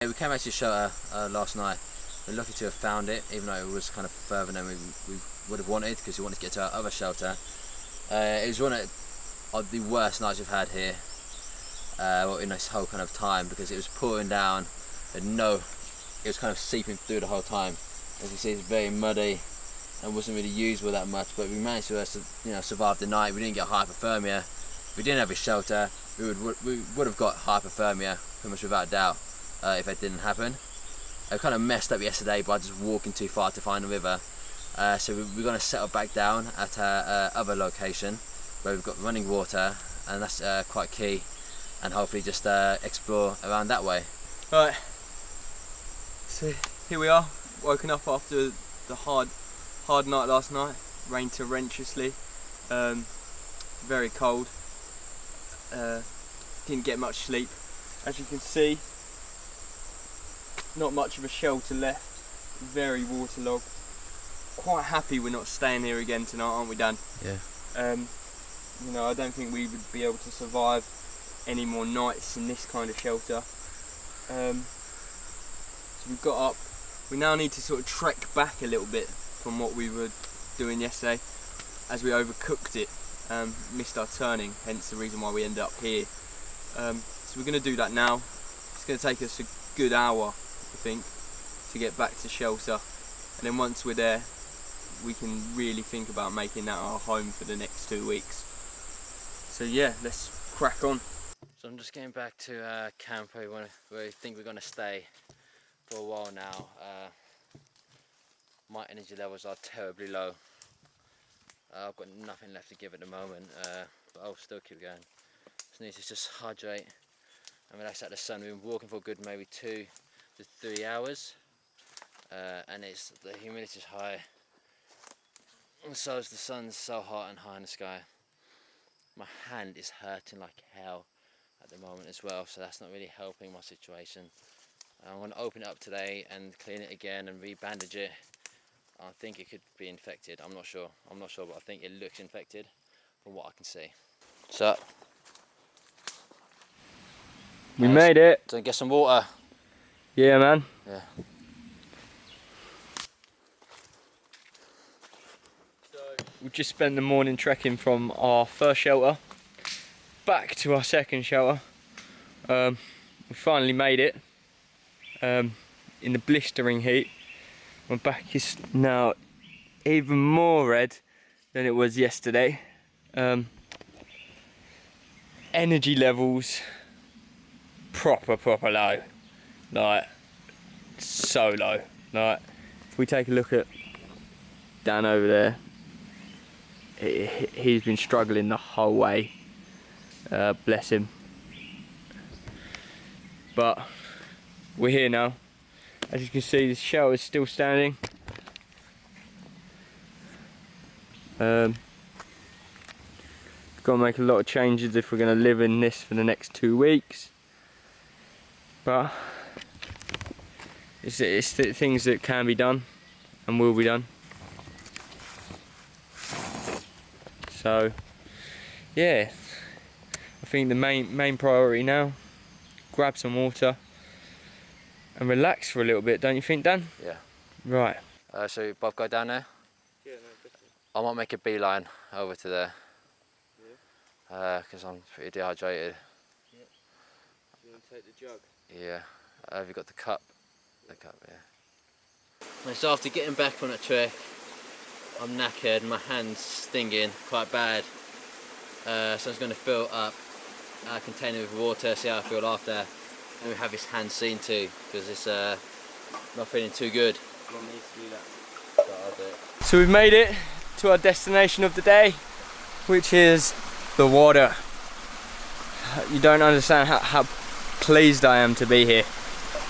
Yeah, we came out to the shelter last night. We're lucky to have found it, even though it was kind of further than we would have wanted, because we wanted to get to our other shelter. It was one of the worst nights we've had here in this whole kind of time, because it was pouring down and it was kind of seeping through the whole time. As you see, it's very muddy and wasn't really usable that much, but we managed to survive the night. We didn't get hypothermia. If we didn't have a shelter, we would have got hypothermia pretty much without doubt if that didn't happen. I kind of messed up yesterday by just walking too far to find the river, so we're going to settle back down at our other location where we've got running water, and that's quite key, and hopefully just explore around that way. Right, so here we are, woken up after the hard night last night. Rained torrentously, very cold, didn't get much sleep. As you can see, not much of a shelter left, very waterlogged. Quite happy we're not staying here again tonight, aren't we, Dan? Yeah. I don't think we would be able to survive any more nights in this kind of shelter. So we've got up. We now need to sort of trek back a little bit from what we were doing yesterday, as we overcooked it, missed our turning, hence the reason why we ended up here. So we're going to do that now. It's going to take us a good hour, I think, to get back to shelter, and then once we're there we can really think about making that our home for the next 2 weeks. So yeah, let's crack on. So I'm just getting back to camp where we think we're going to stay for a while now. My energy levels are terribly low. I've got nothing left to give at the moment, but I'll still keep going. Just need to just hydrate and relax out the sun. We've been walking for a good maybe 2 to 3 hours, and the humidity's high, and so is the sun's so hot and high in the sky. My hand is hurting like hell at the moment as well, so that's not really helping my situation. I'm going to open it up today and clean it again and re-bandage it. I think it could be infected. I'm not sure, but I think it looks infected from what I can see. So we made it. So get some water. Yeah, man. Yeah. We've just spent the morning trekking from our first shelter back to our second shelter. We finally made it in the blistering heat. My back is now even more red than it was yesterday. Energy levels proper low, like so low. Like if we take a look at Dan over there, he's been struggling the whole way, bless him, but we're here now. As you can see, the shelter is still standing. Got to make a lot of changes if we're going to live in this for the next 2 weeks, but it's the things that can be done and will be done. So yeah, I think the main priority now, grab some water and relax for a little bit, don't you think, Dan? Yeah. Right. So you both go down there? Yeah, no, definitely. I might make a beeline over to there. Yeah. Because I'm pretty dehydrated. Yeah. You want to take the jug? Yeah. Have you got the cup? The cup, yeah. So after getting back from that trek, I'm knackered, my hand's stinging quite bad. So I'm just going to fill up a container with water, see how I feel after. And we have his hand seen too, because it's not feeling too good. You want me to do that? So I'll do it. So we've made it to our destination of the day, which is the water. You don't understand how pleased I am to be here.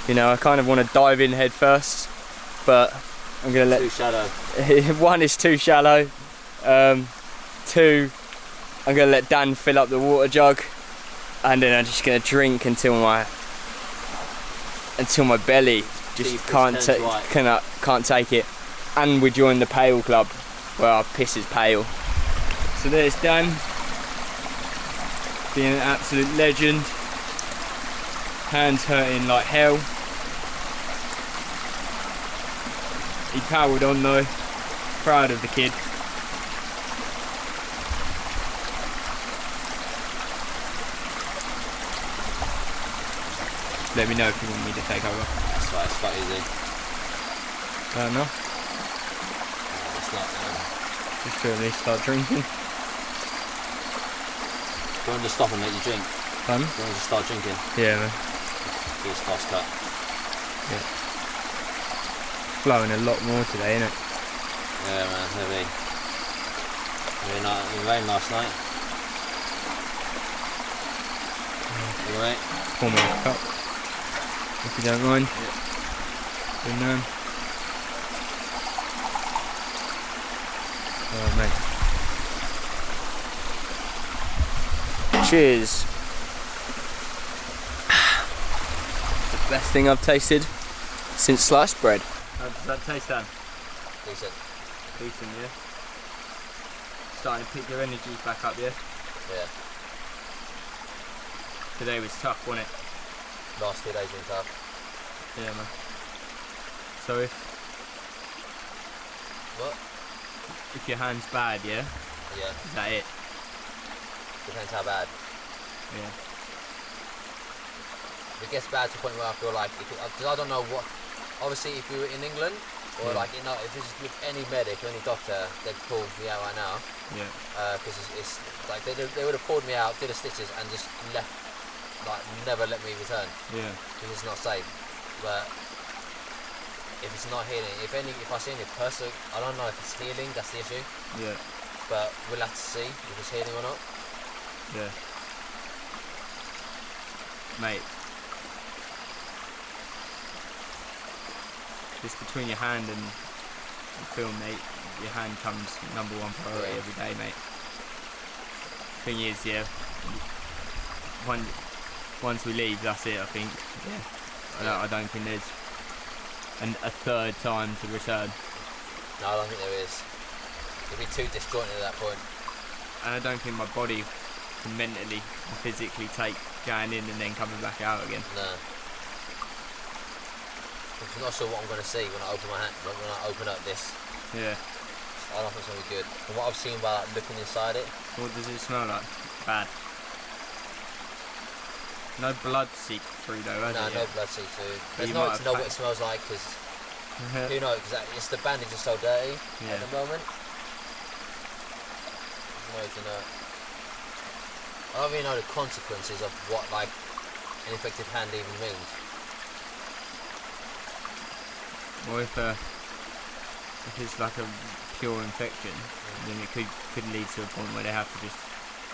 You know, I kind of want to dive in head first, but I'm going to let... Too shallow. One is too shallow. Two, I'm going to let Dan fill up the water jug, and then I'm just going to drink until my belly just can't take it. And we join the Pale Club, where our piss is pale. So there's Dan, being an absolute legend. Hands hurting like hell. He powered on though. Proud of the kid. Let me know if you want me to take over. That's right, it's quite easy. No? It's not. Just to at least start drinking. Do you want to stop and let you drink? Fun? Do you want to start drinking? Yeah, man. Do this fast cut. Yeah. Flowing a lot more today, isn't it? Yeah, man, heavy. It rained last night. Alright. Pour me a cup, if you don't mind. Yeah. Good man. Oh, mate. Cheers. The best thing I've tasted since sliced bread. How does that taste, Dan? Decent. Decent, yeah. Starting to pick your energies back up, yeah? Yeah. Today was tough, wasn't it? Last 2 days been tough. Yeah, man. So What? if your hand's bad, yeah? Yeah. Is that it? Depends how bad. Yeah. If it gets bad to the point where I feel like, because I don't know what, obviously if we were in England, or like, you know, if this is with any medic or any doctor, they'd pull me out right now. Yeah. Because it's like, they would have pulled me out, did the stitches, and just left, like, never let me return. Yeah. Because it's not safe. But if it's not healing, if I see any person, I don't know if it's healing, that's the issue. Yeah. But we'll have to see if it's healing or not. Yeah. Mate. Just between your hand and the film, mate, your hand comes #1 priority every day, mate. Thing is, yeah, once we leave, that's it, I think. Yeah. I don't think there's a third time to return. No, I don't think there is. It'll be too disjointed at that point. And I don't think my body can mentally and physically take going in and then coming back out again. No. I'm not sure what I'm going to see when I open my hand, when I open up this. Yeah. I don't think it's going to be good. From what I've seen by like, looking inside it. What does it smell like? Bad. No blood seep through though, has it? No blood seep through. There's You no might to know have what it smells like because who knows? Because it's the bandage is so dirty at the moment. There's no way to know. I don't really know the consequences of what like an infected hand even means. Or if it's like a pure infection, then it could lead to a point where they have to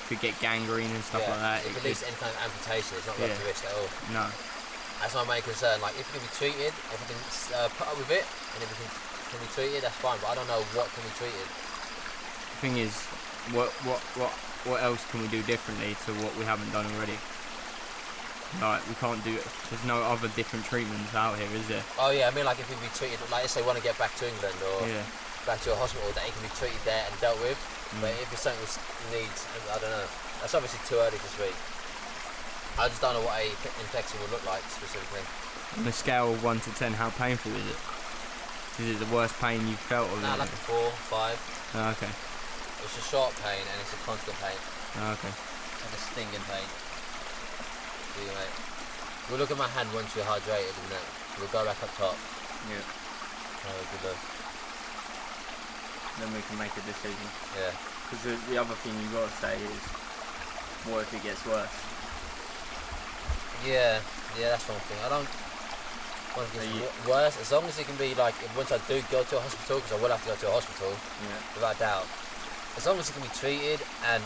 could get gangrene and stuff like that. If it leads to any kind of amputation, it's not worth the risk at all. No. That's my main concern. Like, if it can be treated, if we can put up with it, and if it can be treated, that's fine. But I don't know what can be treated. The thing is, what else can we do differently to what we haven't done already? Like, we can't do it. There's no other different treatments out here, is there? Oh yeah, I mean, like if we be treated, like if they want to get back to England or back to a hospital, that it can be treated there and dealt with. But if it's something which needs, I don't know. That's obviously too early to speak. I just don't know what a infection would look like specifically. On a scale of 1 to 10, how painful is it? Is it the worst pain you've felt? Or Nah, like a 4, 5. Oh, okay. It's a short pain and it's a constant pain. Oh, okay. Like a stinging pain. See, mate. We'll look at my hand once we're hydrated and then we'll go back up top. Yeah. Have a good look. Then we can make a decision. Yeah. Because the other thing you've got to say is, what if it gets worse? Yeah, that's one thing. I don't want it to get worse, as long as it can be like, once I do go to a hospital, because I will have to go to a hospital, without doubt. As long as it can be treated and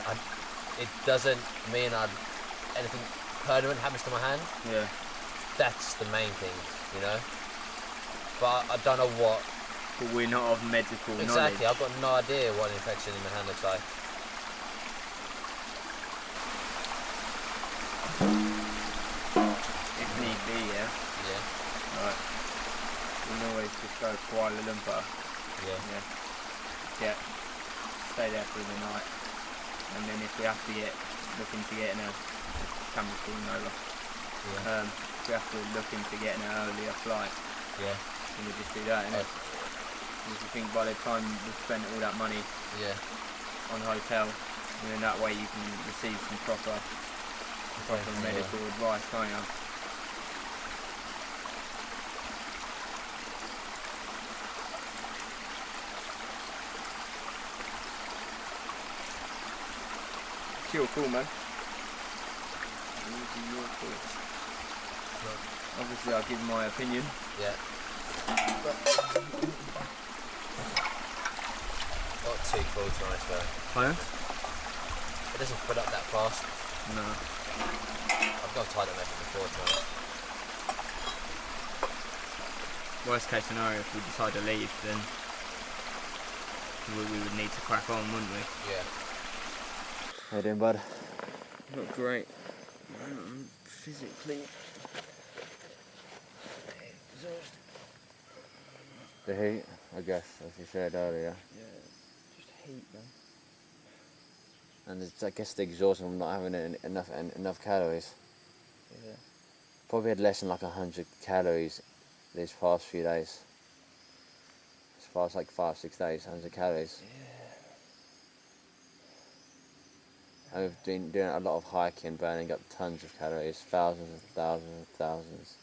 it doesn't mean anything permanent happens to my hand, that's the main thing, you know. But I don't know what. But we're not of medical knowledge. Exactly, I've got no idea what an infection in the hand looks like. If need be, yeah. Right. We can always just go to Kuala Lumpur. Yeah. Stay there through the night. And then if we have to look into getting a camera team over. If we have to look into getting an earlier flight. Then we just do that, innit? Because you think by the time we've spent all that money Yeah. on hotel, and then that way you can receive some proper medical advice, can't you? It's your call, man. It's your call. Obviously, I'll give my opinion. Yeah. Not too full tonight, though. Huh? It doesn't fill up that fast. No. I've got tied up before tonight. Worst case scenario, if we decide to leave, then we would need to crack on, wouldn't we? Yeah. How you doing, bud? Not great. Physically. The heat, I guess, as you said earlier. Yeah, just heat, man. And it's, I guess, the exhaustion from not having enough calories. Yeah. Probably had less than like 100 calories these past few days. As far as like 5-6 days, 100 calories. Yeah. And we've been doing a lot of hiking, burning up tons of calories, thousands and thousands and thousands.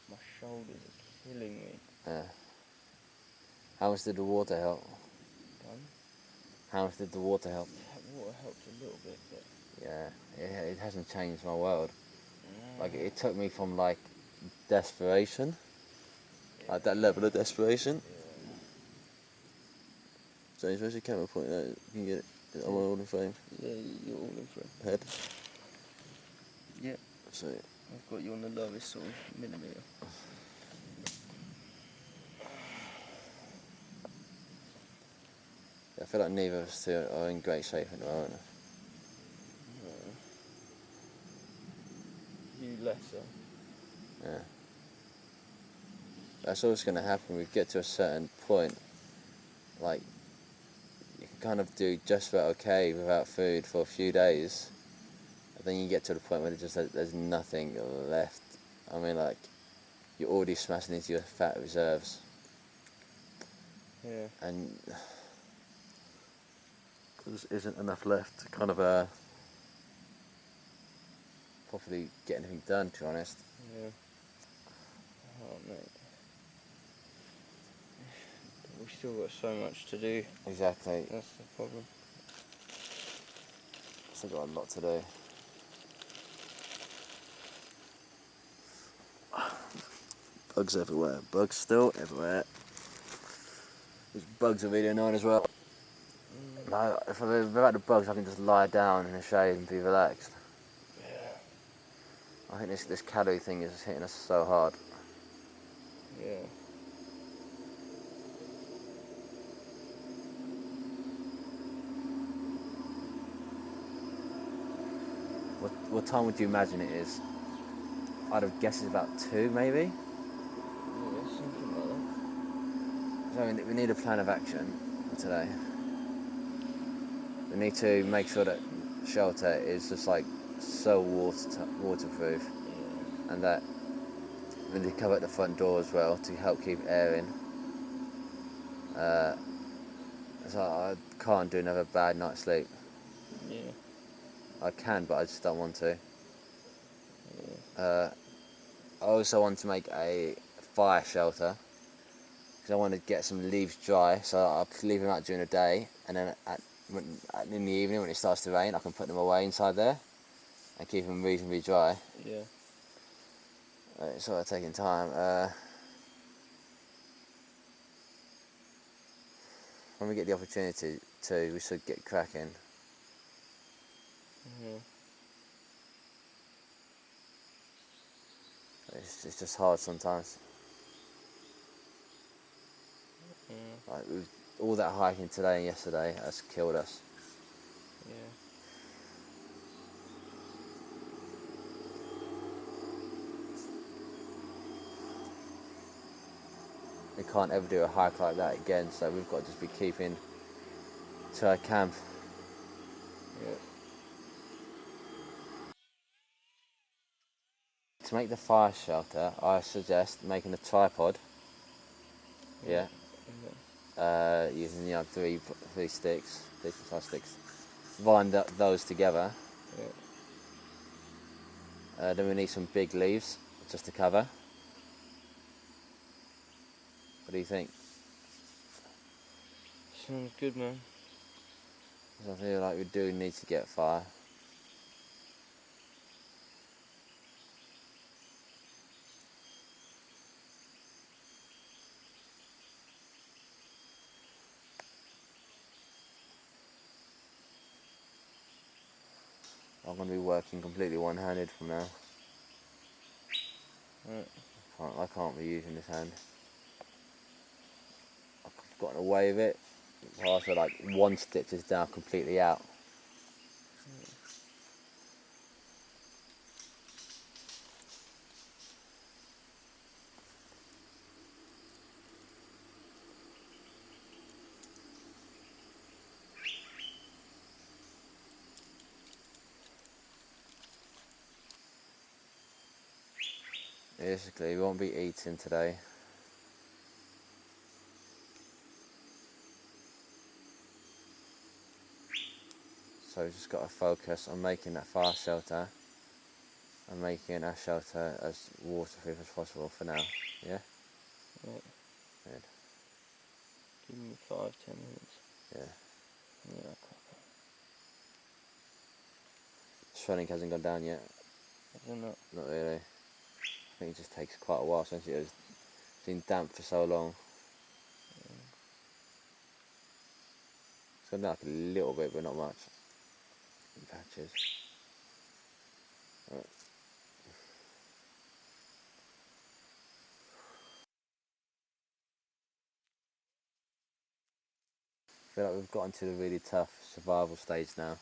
My shoulders are killing me. Yeah. How much did the water help? Done. How much did the water help? That water helped a little bit, but Yeah, it hasn't changed my world. Like, it took me from like desperation, like that level of desperation. James, where's your camera point? You can get it. I'm all in frame. yeah, you're all in frame. Head. Yeah, So I've got you on the lowest sort of millimetre. I feel like neither of us two are in great shape at the moment. You lesser. Yeah. That's always going to happen. We get to a certain point, like, you can kind of do just about okay without food for a few days, and then you get to the point where there's nothing left. I mean, like, you're already smashing into your fat reserves. Yeah. And there isn't enough left to kind of properly get anything done, to be honest. Yeah. Oh, mate. We've still got so much to do. Exactly. That's the problem. Still got a lot to do. Bugs everywhere. Bugs still everywhere. There's bugs are really annoying as well. No, if I've had the bugs, I can just lie down in the shade and be relaxed. Yeah. I think this calorie thing is hitting us so hard. Yeah. What time would you imagine it is? I'd have guessed it's about 2, maybe. Yeah, something like that. So we need a plan of action today. We need to make sure that shelter is just like so waterproof, and that we need to cover at the front door as well to help keep air in. So I can't do another bad night's sleep. Yeah. I can, but I just don't want to. I also want to make a fire shelter because I want to get some leaves dry, so I'll leave them out during the day, and then in the evening when it starts to rain I can put them away inside there and keep them reasonably dry. Yeah. It's sort of taking time. When we get the opportunity to, we should get cracking. Yeah. It's just hard sometimes. Yeah. Like all that hiking today and yesterday has killed us. Yeah. We can't ever do a hike like that again, so we've got to just be keeping to our camp. Yeah. To make the fire shelter, I suggest making a tripod. Yeah. Using three sticks, 3 to 5 sticks. Bind those together. Yeah. Then we need some big leaves just to cover. What do you think? Sounds good, man. I feel like we do need to get fire. I'm going to be working completely one-handed from now. Right. I can't be using this hand. I've gotten away with it. After like 1 stitch is down completely out. Basically, we won't be eating today. So we've just got to focus on making that fire shelter and making our shelter as waterproof as possible for now. Yeah? Right. Good. Give me 5-10 minutes. Yeah. Yeah. Swelling hasn't gone down yet. I don't know. Not really. I think it just takes quite a while since it's been damp for so long. It's gone down like a little bit, but not much. In patches. Right. I feel like we've gotten to the really tough survival stage now.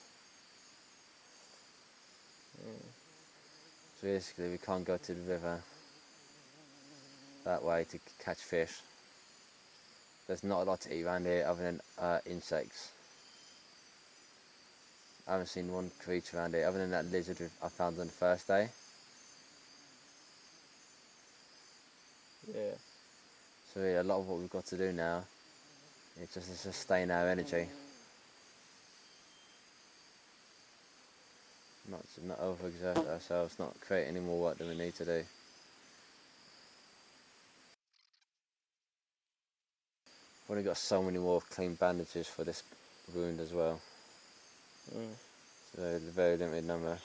So basically we can't go to the river that way to catch fish. There's not a lot to eat around here other than insects. I haven't seen one creature around here other than that lizard I found on the first day. Yeah. So yeah, a lot of what we've got to do now is just to sustain our energy. Not overexert ourselves, not create any more work than we need to do. We've only got so many more clean bandages for this wound as well. So a very limited number.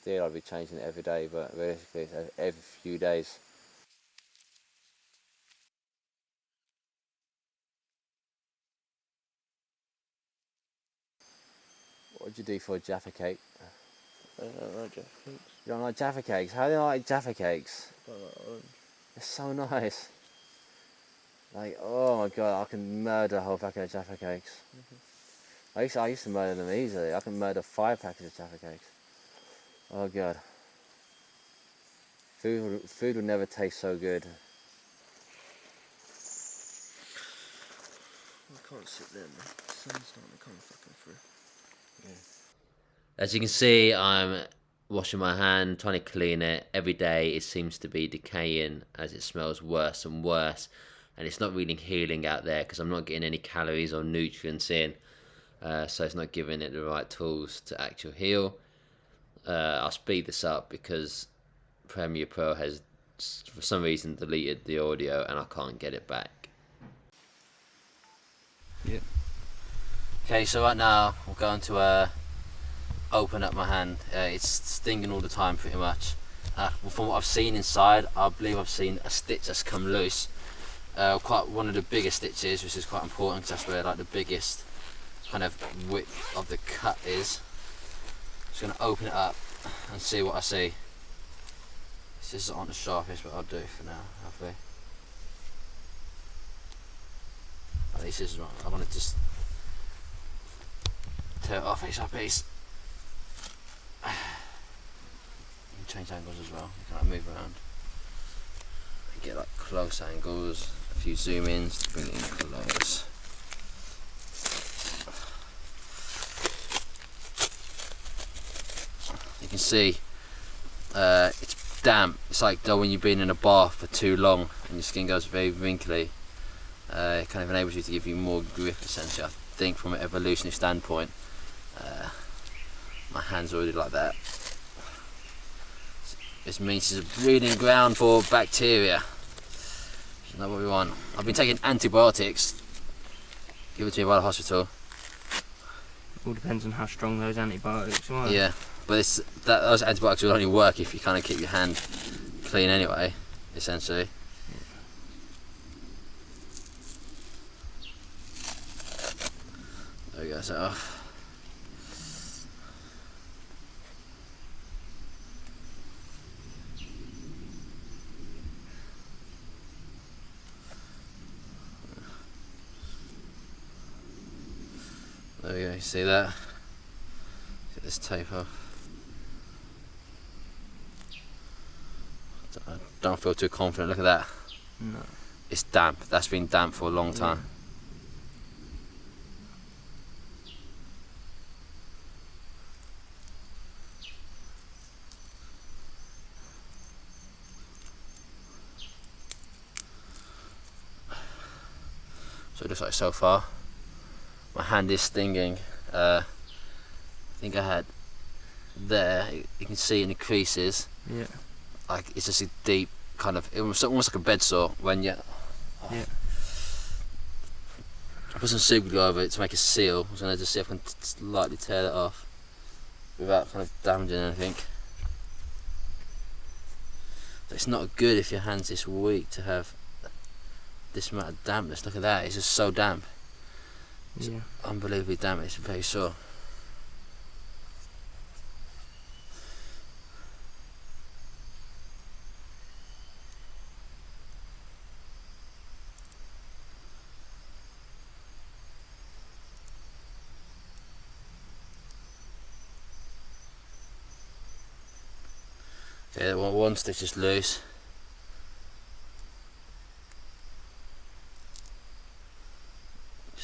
Ideally I'd be changing it every day, but realistically it's every few days. What would you do for a Jaffa cake? I don't like Jaffa cakes. You don't like Jaffa cakes? How do you like Jaffa cakes? I don't like orange. They're so nice. Like, oh my god, I can murder a whole packet of Jaffa cakes. I used to murder them easily. I can murder 5 packets of Jaffa cakes. Oh god. Food will never taste so good. I can't sit there, man. The sun's starting to come fucking through. Yeah. As you can see, I'm washing my hand, trying to clean it. Every day it seems to be decaying as it smells worse and worse. And it's not really healing out there because I'm not getting any calories or nutrients in. So it's not giving it the right tools to actually heal. I'll speed this up because Premiere Pro has, for some reason, deleted the audio and I can't get it back. Yeah. Okay, so right now I'm going to open up my hand. It's stinging all the time pretty much. From what I've seen inside, I believe I've seen a stitch that's come loose. Quite one of the biggest stitches, which is quite important because that's where like the biggest kind of width of the cut is. Just going to open it up and see what I see. This isn't the sharpest, but I'll do for now, hopefully. At least this is wrong. I want to just tear it off piece by piece. You can change angles as well. You can like move around. You get like close angles, a few zoom ins to bring it in close. You can see It's damp. It's like though when you've been in a bath for too long and your skin goes very wrinkly. It kind of enables you to give you more grip, essentially. I think from an evolutionary standpoint, my hand's already like that. This means it's a breeding ground for bacteria. It's not what we want. I've been taking antibiotics given to me by the hospital. All depends on how strong those antibiotics are. Yeah, but those antibiotics will only work if you kind of keep your hand clean anyway, essentially. There we go, set off. There we go, you see that? Get this tape off. I don't feel too confident, look at that. No. It's damp, that's been damp for a long time. So it looks like so far. My hand is stinging. I think I had there, you can see in the creases. Yeah. Like it's just a deep kind of, it was almost like a bed sore when you. Yeah. I put some super glue over it to make a seal. I was going to just see if I can slightly tear that off without kind of damaging anything. But it's not good if your hand's this weak to have this amount of dampness. Look at that, it's just so damp. It's unbelievably damp, it's very sore. Okay, that one stitch is loose.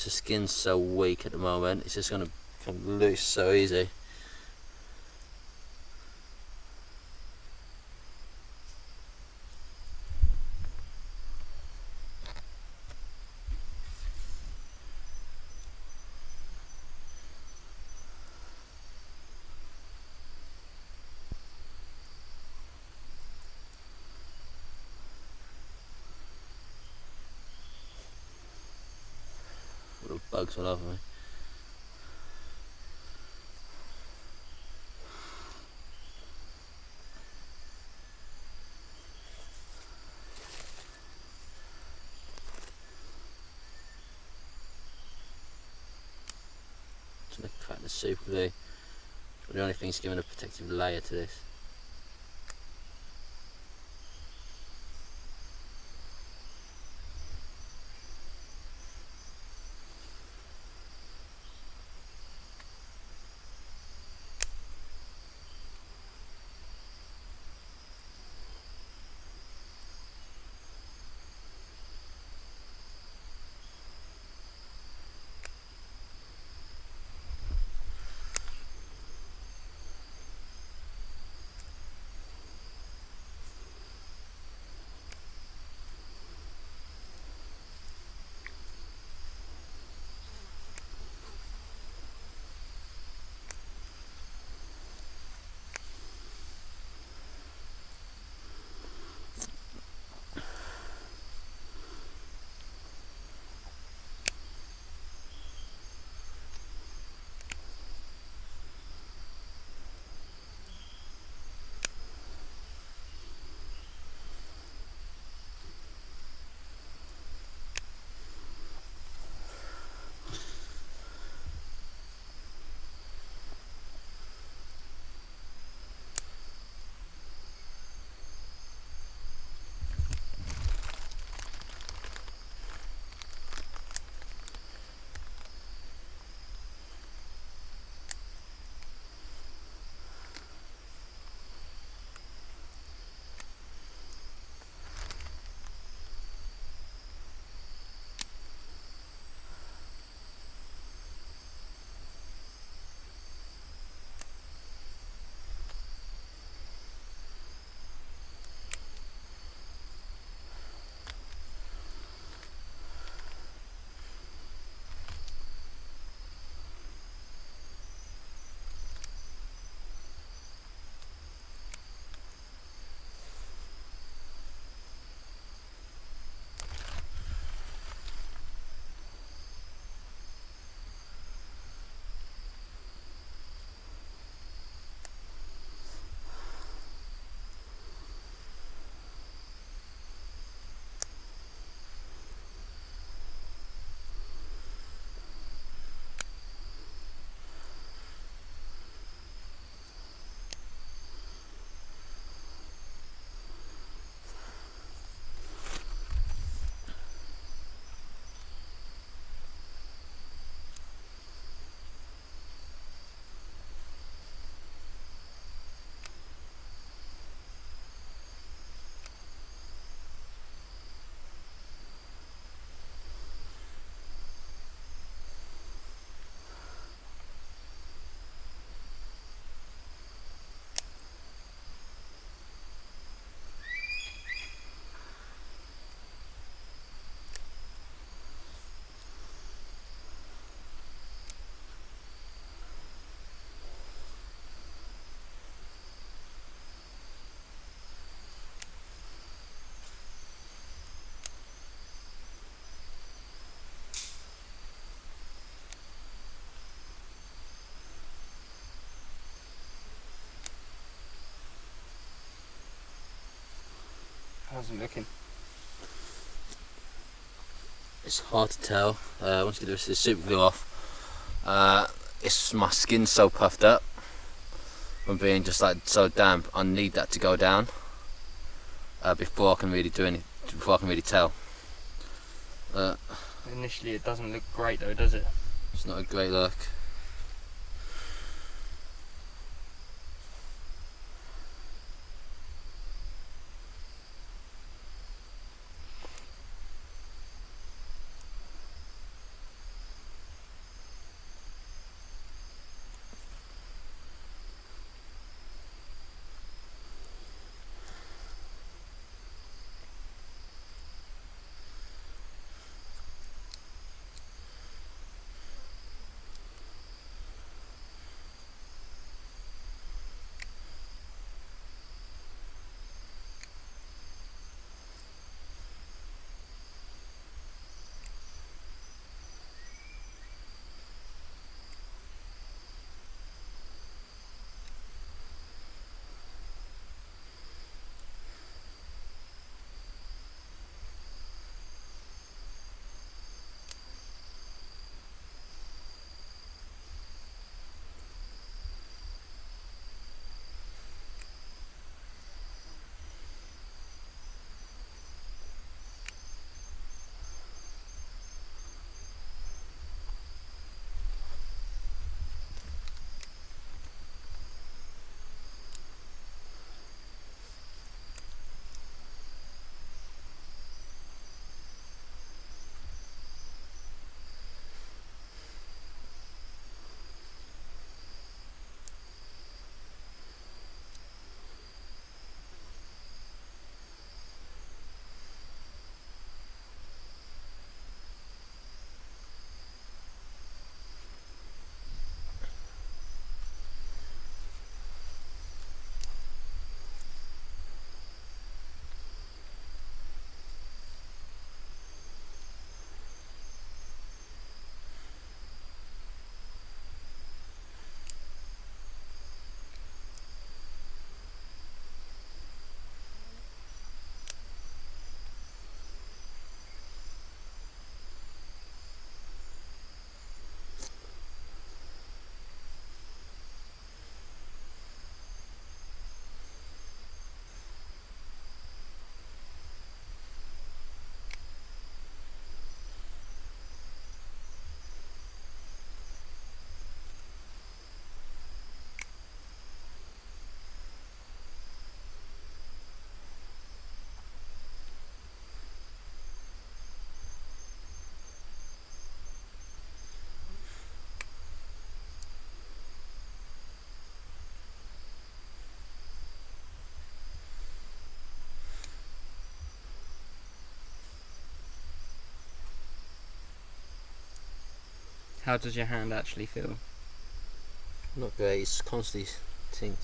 The skin's so weak at the moment, it's just going to come loose so easy. Little bugs all over me. Just going to crack the super glue. The only thing is giving a protective layer to this. How's it looking? It's hard to tell. Once you get this super glue off, it's my skin's so puffed up from being just like so damp. I need that to go down before I can really do anything. Before I can really tell. Initially, it doesn't look great though, does it? It's not a great look. How does your hand actually feel? Not great. It's constantly tingling.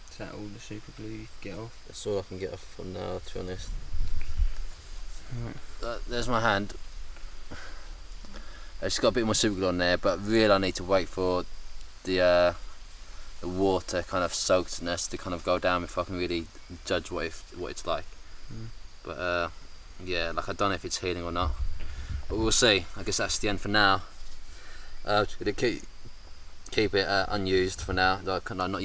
Is that all the super glue you can get off? That's all I can get off for now, to be honest. Right. There's my hand. It's got a bit more super glue on there, but really I need to wait for the water kind of soakedness to kind of go down before I can really judge what it's like. But yeah, like I don't know if it's healing or not, but we'll see. I guess that's the end for now. Just gonna keep it unused for now. Like, not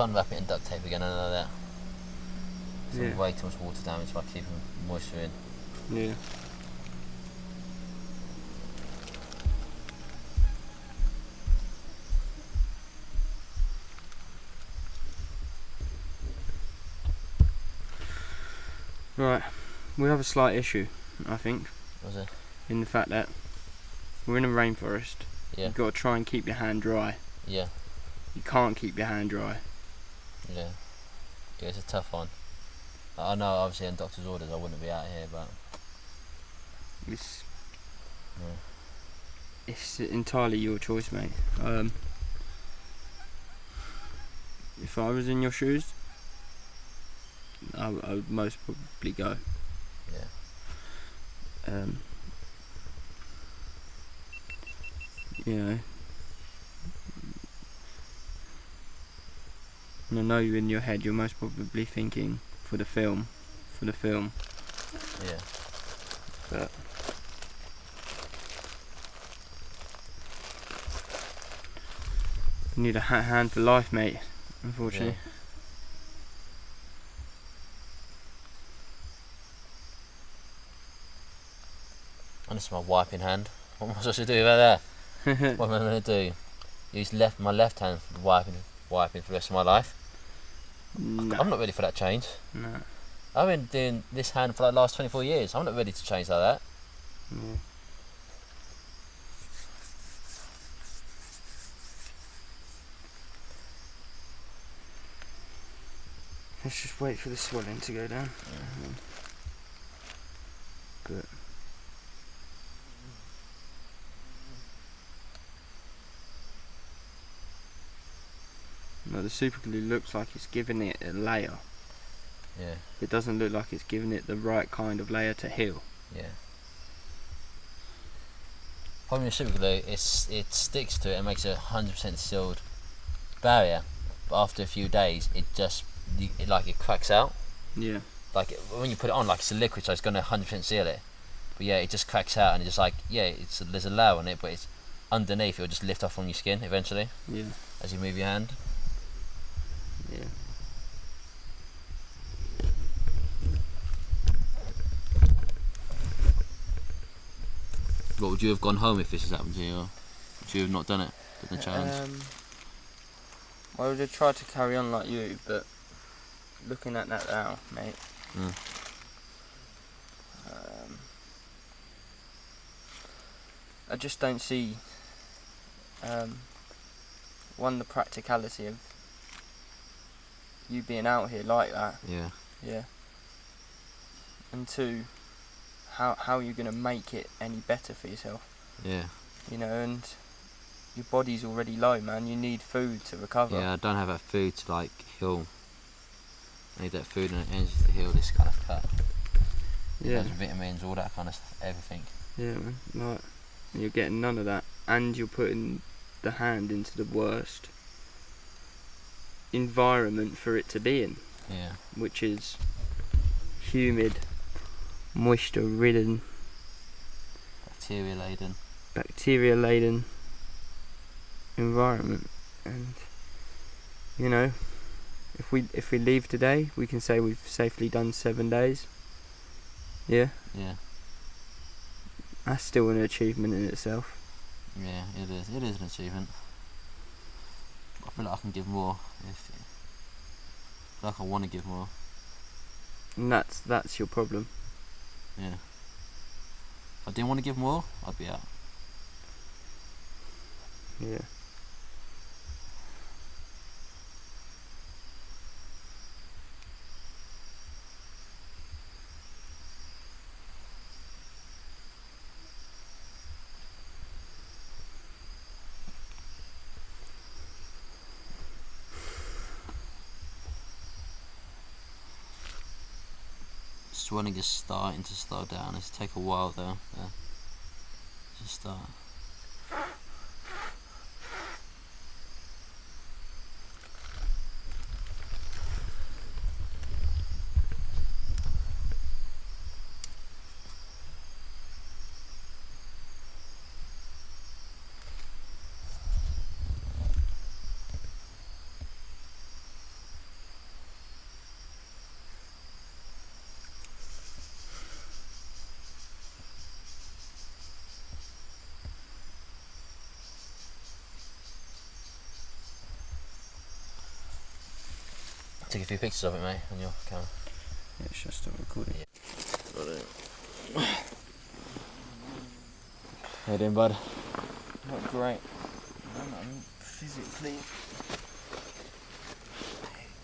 can't wrap it in duct tape again, I know that. It's way too much water damage by keeping moisture in. Yeah. Right, we have a slight issue, I think. Was it? In the fact that we're in a rainforest. Yeah. You've got to try and keep your hand dry. Yeah. You can't keep your hand dry. Yeah. Yeah, it's a tough one. I know, obviously, on doctor's orders, I wouldn't be out here, but it's entirely your choice, mate. If I was in your shoes, I would most probably go. Yeah. You know, and I know you in your head, you're most probably thinking for the film. Yeah. But you need a hand for life, mate. Unfortunately. Yeah. And this is my wiping hand. What am I supposed to do about that? What am I going to do? Use my left hand for wiping for the rest of my life? No. I'm not ready for that change. No. I've been doing this hand for like the last 24 years. I'm not ready to change like that. Yeah. Let's just wait for the swelling to go down. But no, the super glue looks like it's giving it a layer. Yeah. It doesn't look like it's giving it the right kind of layer to heal. Yeah. Problem with super glue, it sticks to it and makes it 100% sealed barrier. But after a few days, it cracks out. Yeah. Like when you put it on, like it's a liquid, so it's gonna 100% seal it. But yeah, it just cracks out, and it's just like there's a layer on it, but it's underneath. It'll just lift off from your skin eventually. Yeah. As you move your hand. Yeah. What would you have gone home if this has happened to you, or would you have not done it? Done the challenge? I would have tried to carry on like you, but looking at that now, mate. I just don't see one, the practicality of you being out here like that. Yeah. Yeah. And two, how you're gonna make it any better for yourself. Yeah. You know, and your body's already low, man. You need food to recover. Yeah, I don't have that food to like heal. I need that food and energy to heal this kind of cut. Yeah. Those vitamins, all that kind of stuff, everything. Yeah, man. Like, you're getting none of that, and you're putting the hand into the worst environment for it to be in. Yeah. Which is humid, moisture-ridden, bacteria-laden environment. And you know, if we leave today, we can say we've safely done 7 days. Yeah. Yeah. That's still an achievement in itself. Yeah, it is. It is an achievement. I feel like I can give more. I feel like I want to give more. And that's your problem. Yeah. If I didn't want to give more, I'd be out. Yeah. Swelling is starting to slow down. It's take a while though. To start. Take a few pictures of it, mate, on your camera. Yeah, it's just still recording. How you doing, bud? Not great. I'm physically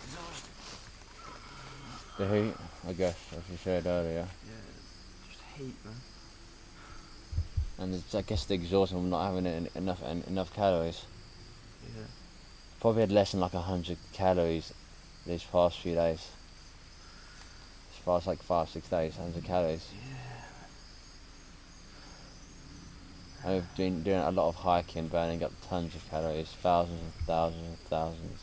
exhausted. The heat, I guess, as you said earlier. Yeah, just heat, man. And it's, I guess the exhaustion from not having enough calories. Yeah. Probably had less than like 100 calories these past few days. As far as like 5-6 days, 100 calories. Yeah. I've been doing a lot of hiking, burning up tons of calories, thousands and thousands and thousands.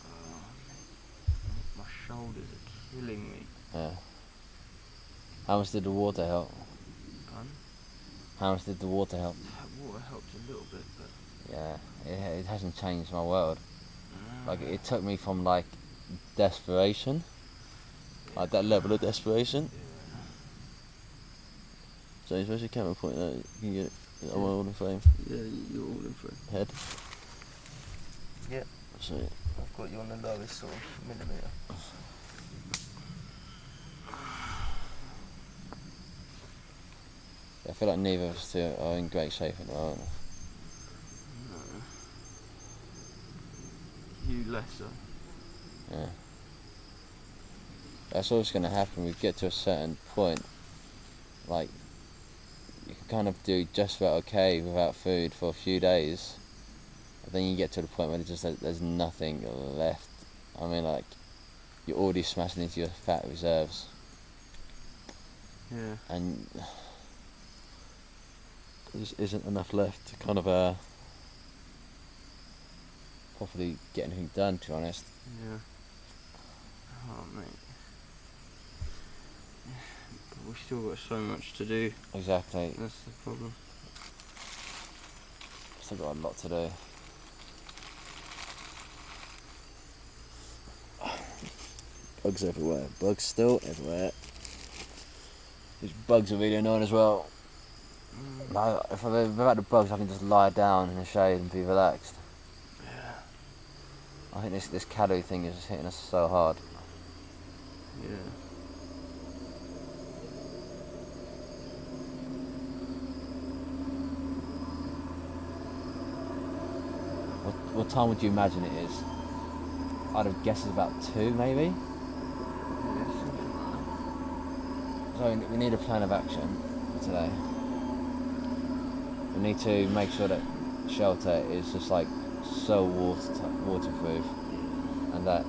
Oh, mate. My shoulders are killing me. Yeah. How much did the water help? How much did the water help? Water helped a little bit, but... Yeah, it hasn't changed my world. Like, it took me from like desperation, like that level of desperation. So where's your camera pointing at? You can get it. I'm all in frame. Yeah, you're all in frame. Head. Yeah. So I've got you on the lowest sort of millimetre. I feel like neither of us two are in great shape at the moment. No. You lesser. Yeah. That's always going to happen. We get to a certain point, like, you can kind of do just about okay without food for a few days, but then you get to the point where there's nothing left. I mean, like, you're already smashing into your fat reserves. Yeah. And there just isn't enough left to kind of properly get anything done, to be honest. Yeah. Oh, mate. But we've still got so much to do. Exactly. That's the problem. Still got a lot to do. Bugs everywhere. Bugs still everywhere. These bugs are really annoying as well. Like, if I've had the bugs, I can just lie down in the shade and be relaxed. Yeah. I think this calorie thing is just hitting us so hard. Yeah. What time would you imagine it is? I'd have guessed it's about 2, maybe. Yeah, something like that. So we need a plan of action for today. We need to make sure that shelter is just like so waterproof, and that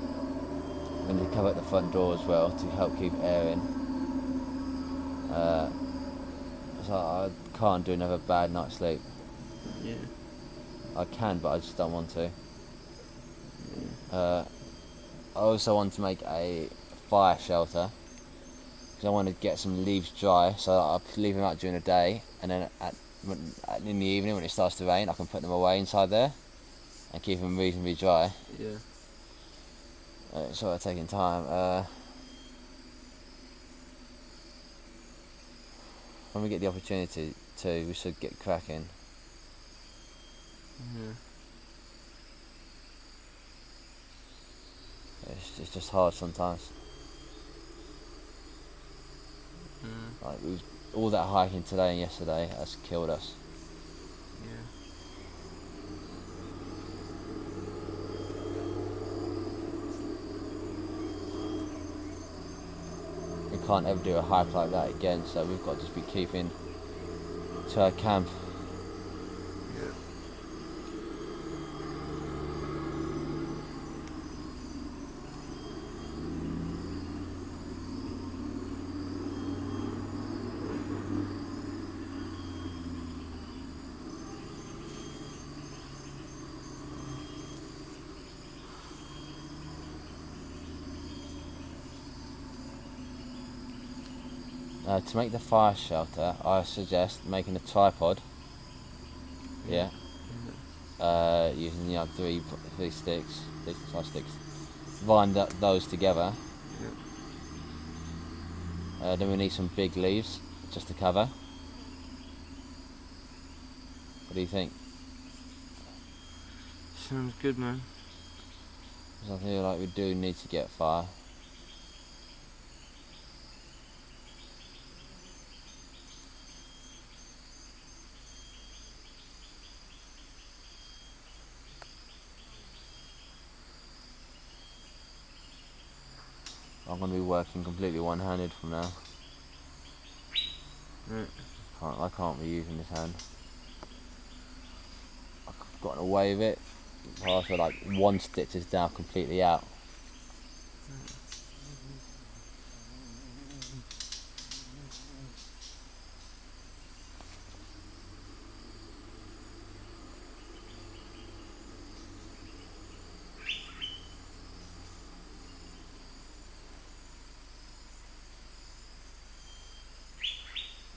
we need to cover at the front door as well to help keep air in. So I can't do another bad night's sleep. Yeah. I can, but I just don't want to. I also want to make a fire shelter because I want to get some leaves dry, so I'll leave them out during the day, and then in the evening when it starts to rain, I can put them away inside there and keep them reasonably dry. Yeah. It's sort of taking time. When we get the opportunity to, we should get cracking. Yeah. It's just hard sometimes. Like all that hiking today and yesterday has killed us. Yeah. We can't ever do a hike like that again, so we've got to just be keeping to our camp. Yeah. To make the fire shelter, I suggest making a tripod. Yeah. Using 3 sticks, 5 sticks. Bind those together. Yeah. Then we need some big leaves just to cover. What do you think? sounds good, man. Because I feel like we do need to get fire. I'm going to be working completely one-handed from now. Right. I can't be using this hand. I've gotten away with it. After like one stitch is now completely out.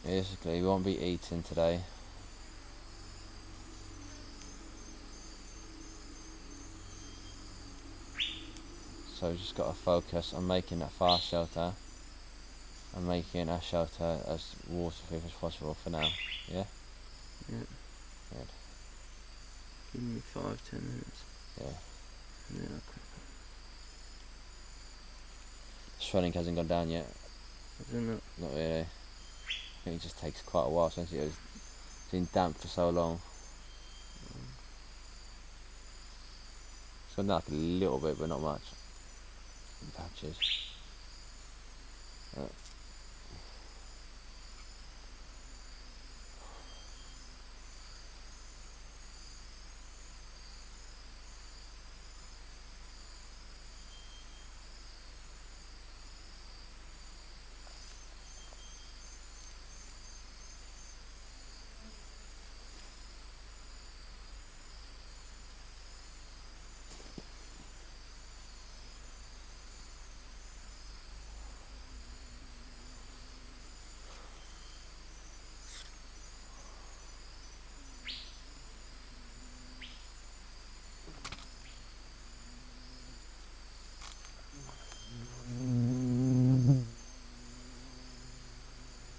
Basically, we won't be eating today. So we've just got to focus on making that fire shelter and making our shelter as waterproof as possible for now. Yeah? Yeah. Good. Give me 5-10 minutes. Yeah. And then I'll crack Swelling hasn't gone down yet. on. I don't know. Not really. I think it just takes quite a while since it's been damp for so long. It's gone down like a little bit, but not much. In patches.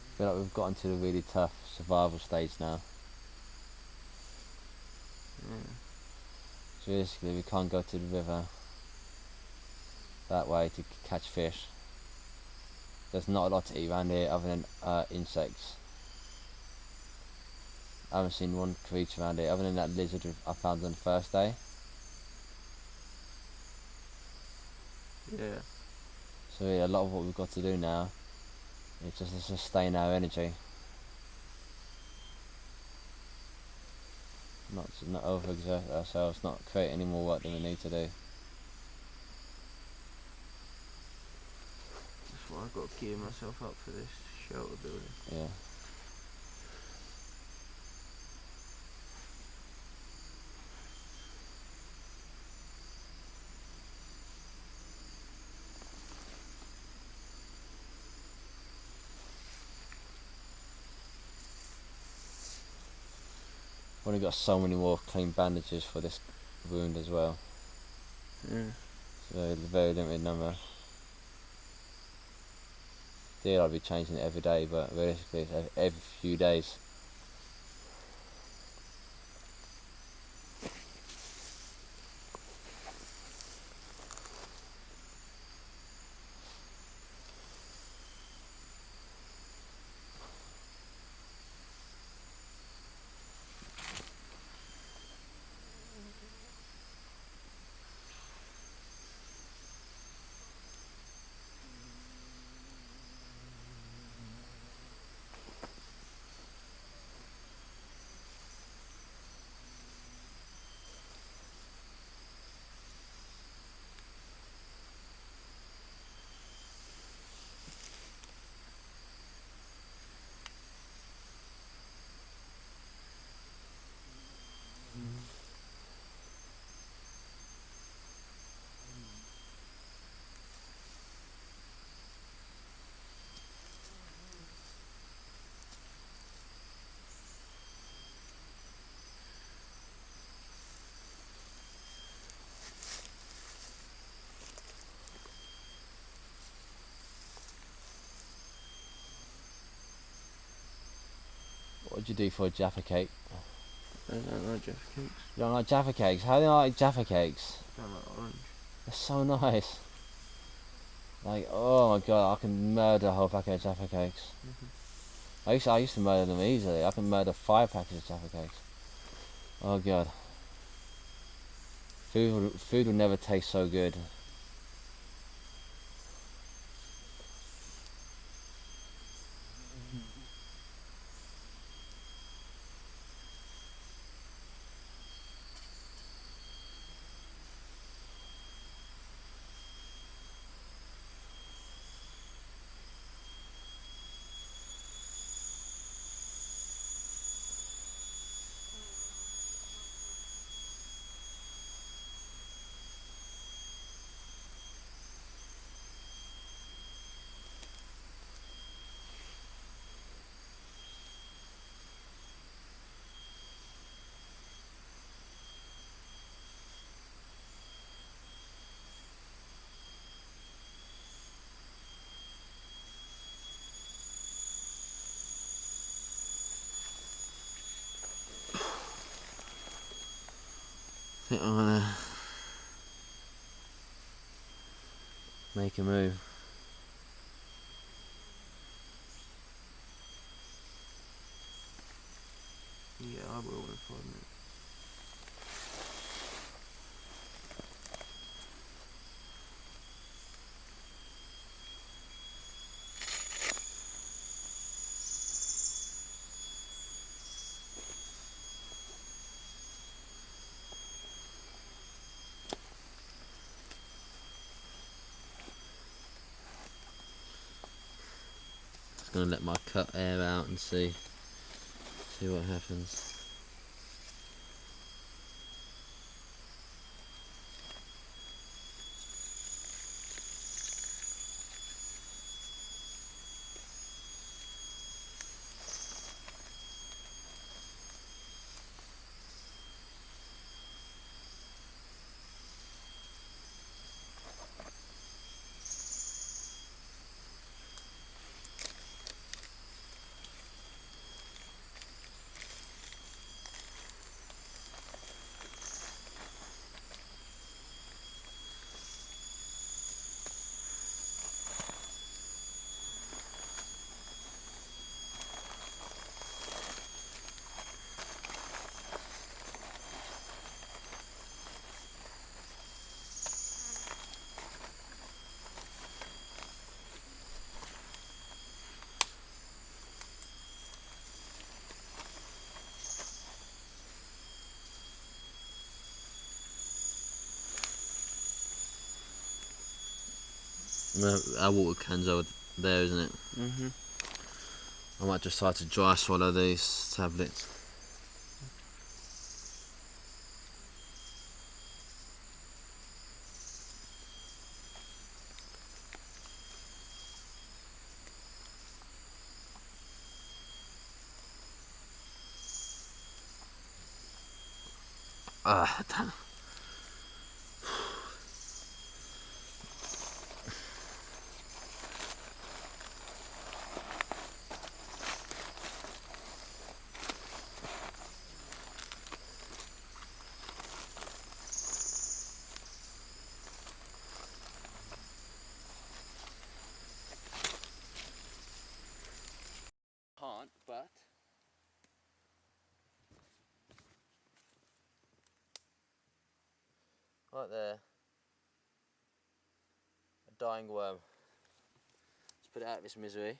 I feel like we've gotten to the really tough survival stage now. So basically we can't go to the river that way to catch fish. There's not a lot to eat around here other than insects. I haven't seen one creature around here other than that lizard I found on the first day. Yeah. So yeah, a lot of what we've got to do now is just to sustain our energy. Not overexert ourselves, not create any more work than we need to do. That's why I've got to gear myself up for this shelter building. Yeah. I've only got so many more clean bandages for this wound as well. Yeah. So a very limited number. Ideally I'd be changing it every day, but realistically it's every few days. What would you do for a Jaffa cake? I don't like Jaffa cakes. You don't like Jaffa cakes? How do you like Jaffa cakes? I don't like orange. They're so nice. Like, oh my god, I can murder a whole packet of Jaffa cakes. I used to murder them easily. I can murder 5 packets of Jaffa cakes. Oh god. Food will never taste so good. I think I'm gonna make a move. Yeah, I will in 5 minutes. Just gonna let my cut air out and see what happens. Our water can's over there, isn't it? I might just try to dry swallow these tablets. Ah, damn. Can't, but right there, a dying worm. Let's put it out of its misery.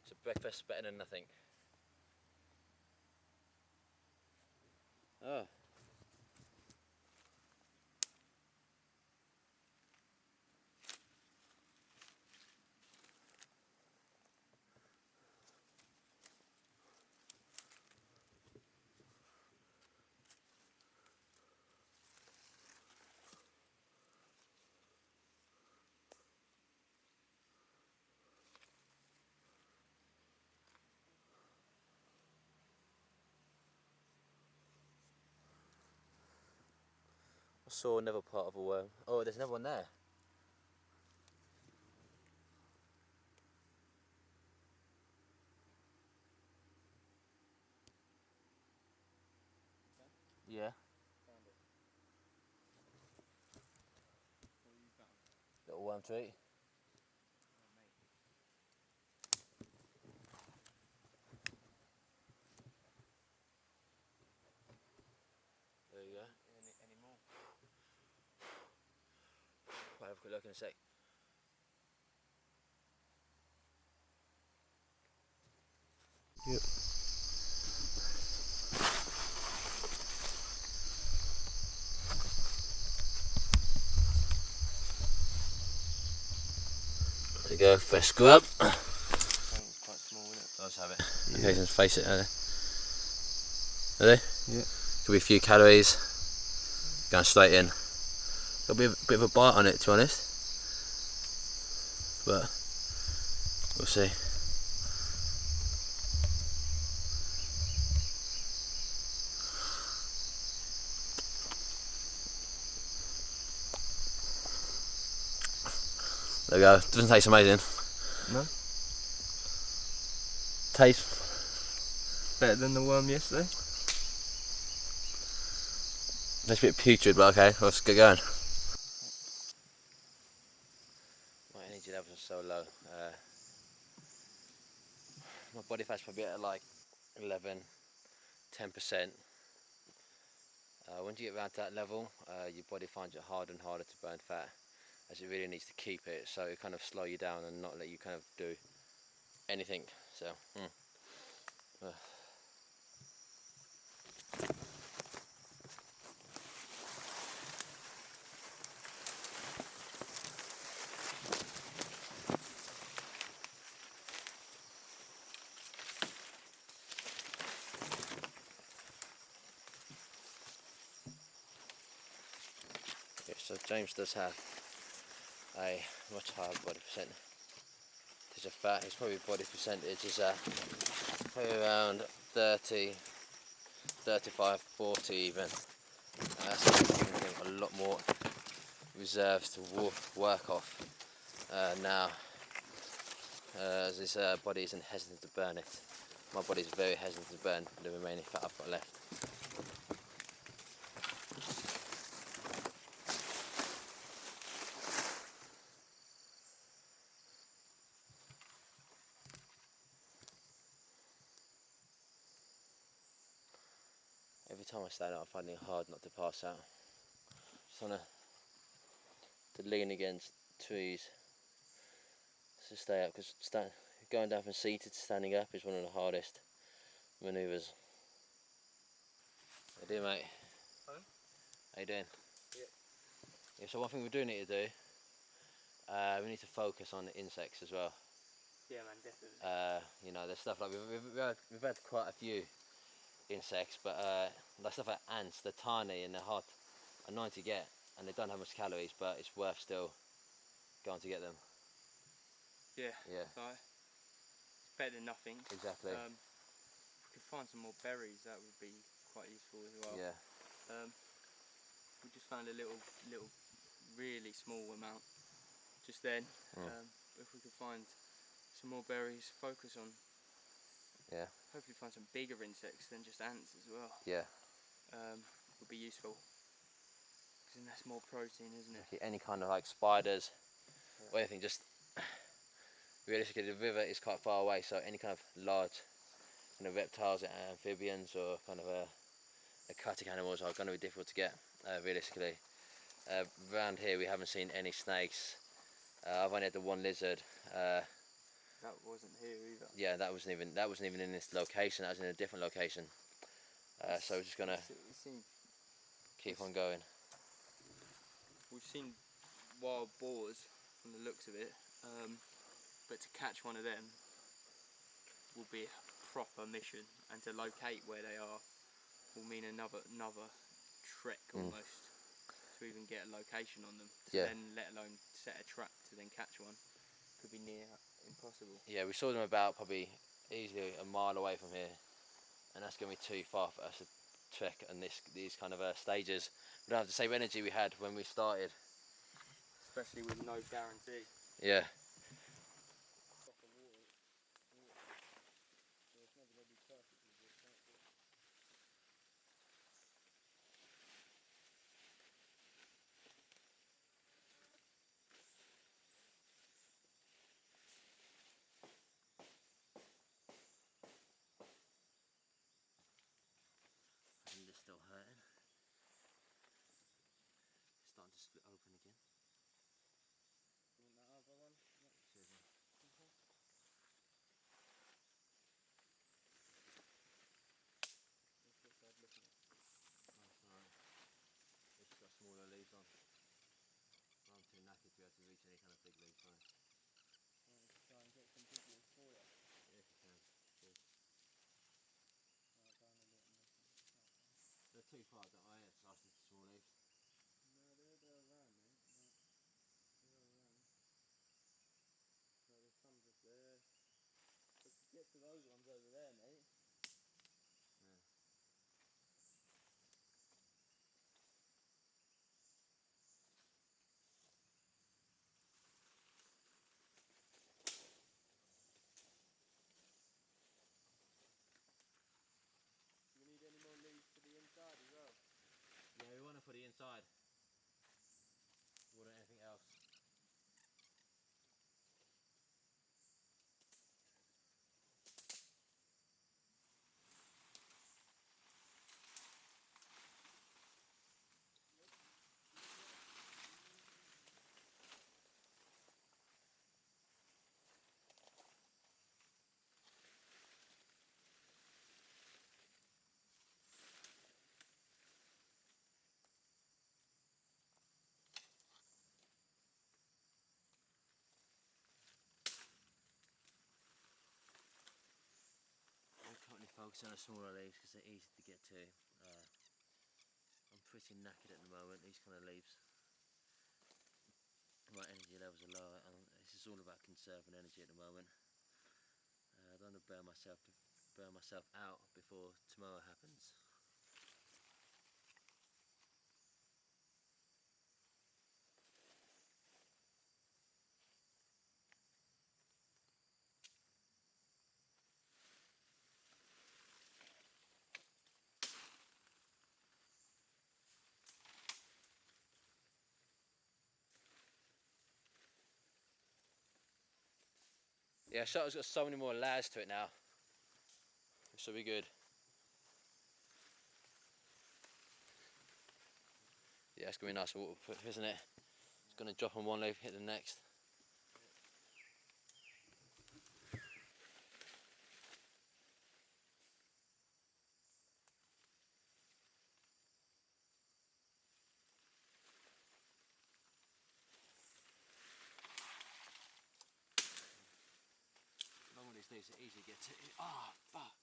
So breakfast better than nothing. Oh. saw another part of a worm. Oh, there's another one there. Yeah. Found it. What have you found? Little worm to eat. Oh, mate. There you go. Any more? I'll have a quick look in a sec. Yep. There you go, fresh scrub. It's quite small, isn't it? Let's have it. Yeah. Okay, let's face it. Are they? Yeah. Could be a few calories. Going straight in. There'll be a bit of a bite on it, to be honest. But we'll see. There we go. Doesn't taste amazing. No. Taste Better than the worm yesterday? tastes a bit putrid, but okay, let's get going. My energy levels are so low. My body fat's probably at like 11, 10%. Once you get around to that level, your body finds it harder and harder to burn fat, as it really needs to keep it, so it kind of slow you down and not let you kind of do anything. So, yeah, so James does have a much higher body percentage of fat. His probably body percentage is probably around 30, 35, 40 even. That's giving him a lot more reserves to work off now, as his body isn't hesitant to burn it. My body is very hesitant to burn the remaining fat I've got left. Every time I stand up, I'm finding it hard not to pass out. Just want to lean against trees to stay up, because going down from seated to standing up is one of the hardest manoeuvres. How you doing, mate? Hello? How you doing? Yeah. Yeah, so one thing we do need to do, we need to focus on the insects as well. Yeah, man, definitely. You know, there's stuff like we've had quite a few insects, but like stuff like ants, they're tiny and they're hard, annoying to get, and they don't have much calories, but it's worth still going to get them. Yeah. Yeah. Right. It's better than nothing. Exactly. If we could find some more berries, that would be quite useful as well. Yeah. We just found a little, really small amount just then. If we could find some more berries, focus on. Yeah. Hopefully find some bigger insects than just ants as well. Yeah. Would be useful. Because then that's more protein, isn't it? Any kind of like spiders or anything, just realistically the river is quite far away, so any kind of large kind of reptiles, amphibians or kind of aquatic animals are going to be difficult to get realistically. Around here we haven't seen any snakes. I've only had the one lizard. That wasn't here either. Yeah, that wasn't even in this location. That was in a different location. So we're just gonna keep on going. We've seen wild boars from the looks of it, but to catch one of them will be a proper mission, and to locate where they are will mean another trek almost to even get a location on them. Yeah. Then let alone set a trap to then catch one, could be near impossible. Yeah, we saw them about probably easily a mile away from here, and that's going to be too far for us trek and these kind of stages. We don't have the same energy we had when we started. Especially with no guarantee. Yeah. And it's still hurting. It's starting to split open again. You want that other one? Cheers, man. That's alright. It's got smaller leaves on. I'm too knackered to be able to reach any kind of big leaves, right? Try and get some big leaves for you. Yeah, if you can. Cheers. Right, down a little bit. They're too far, don't I? It's nice and small leaves. No, they're around, mate. They're around. So there's some just there. But to get to those ones over there, mate. Yeah. Do we need any more leaves to the inside as well? Yeah, we want it for the inside. More than anything else. I'm currently focusing on the smaller leaves because they're easy to get to. I'm pretty knackered at the moment, these kind of leaves. My energy levels are low and this is all about conserving energy at the moment. I don't want to burn myself out before tomorrow happens. Yeah, Shutter's got so many more layers to it now. It should be good. Yeah, it's going to be nice waterproof, isn't it? It's going to drop on one leaf, hit the next. Long with these leaves are easy to get to. Ah, fuck!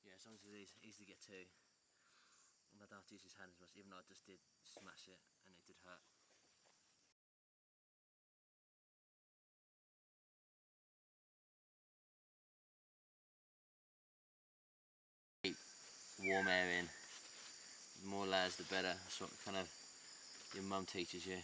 Yeah, as long as it's easy to get to. And I don't have to use his hand as much, even though I just did smash it and it did hurt. Keep warm air in. The more layers the better. That's what kind of your mum teaches you.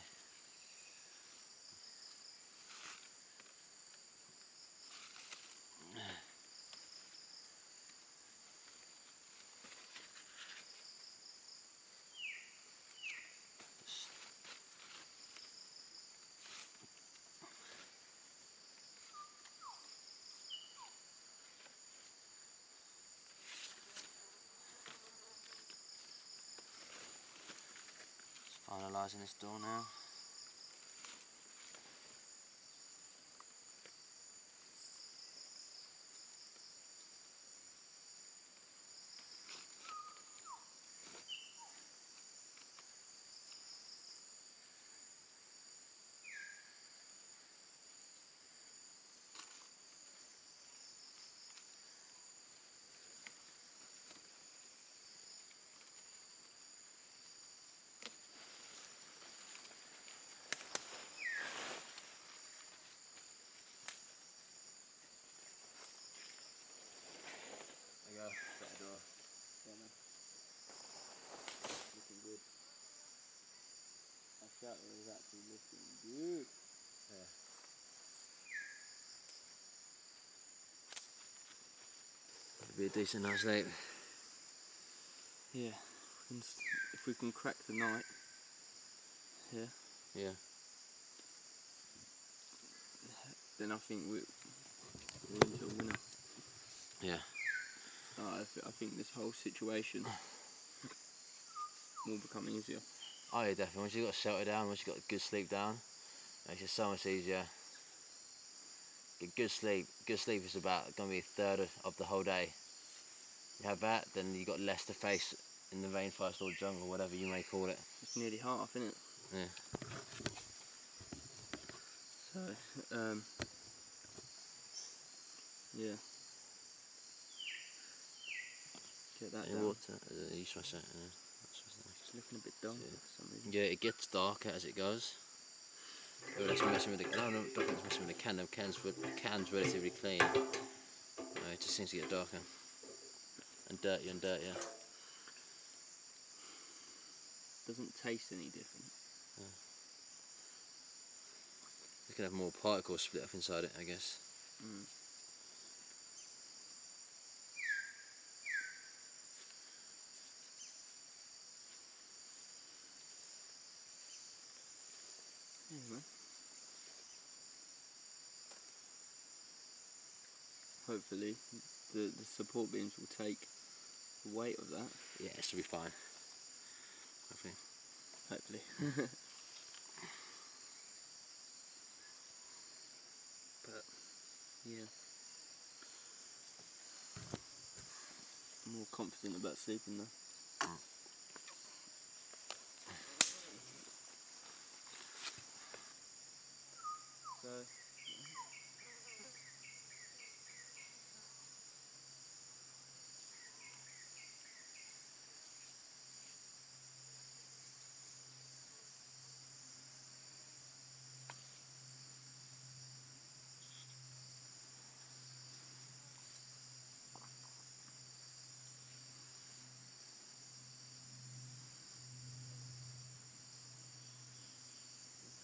Finalising this door now. Could be a decent night's sleep. Yeah, if we can crack the night here, Yeah. then I think we're into a winner. Yeah. I think this whole situation will become easier. Oh yeah, definitely. Once you've got shelter down, once you've got good sleep down, it makes it so much easier. Get good sleep. Good sleep is about going to be a third of the whole day. You have that, then you've got less to face in the rainforest or jungle, whatever you may call it. It's nearly half, isn't it? Yeah. So, yeah. Get that down. Water. You smash it. Yeah. It's looking a bit dark for some reason. Yeah, it gets darker as it goes. Oh, that's messing with the. No, don't think it's messing with the can. The can's relatively clean. No, it just seems to get darker and dirtier and dirtier. Doesn't taste any different. You can have more particles split up inside it, I guess. Anyway. Hopefully the support beams will take the weight of that. Yeah, it should be fine. Hopefully. But yeah, I'm more confident about sleeping though. So the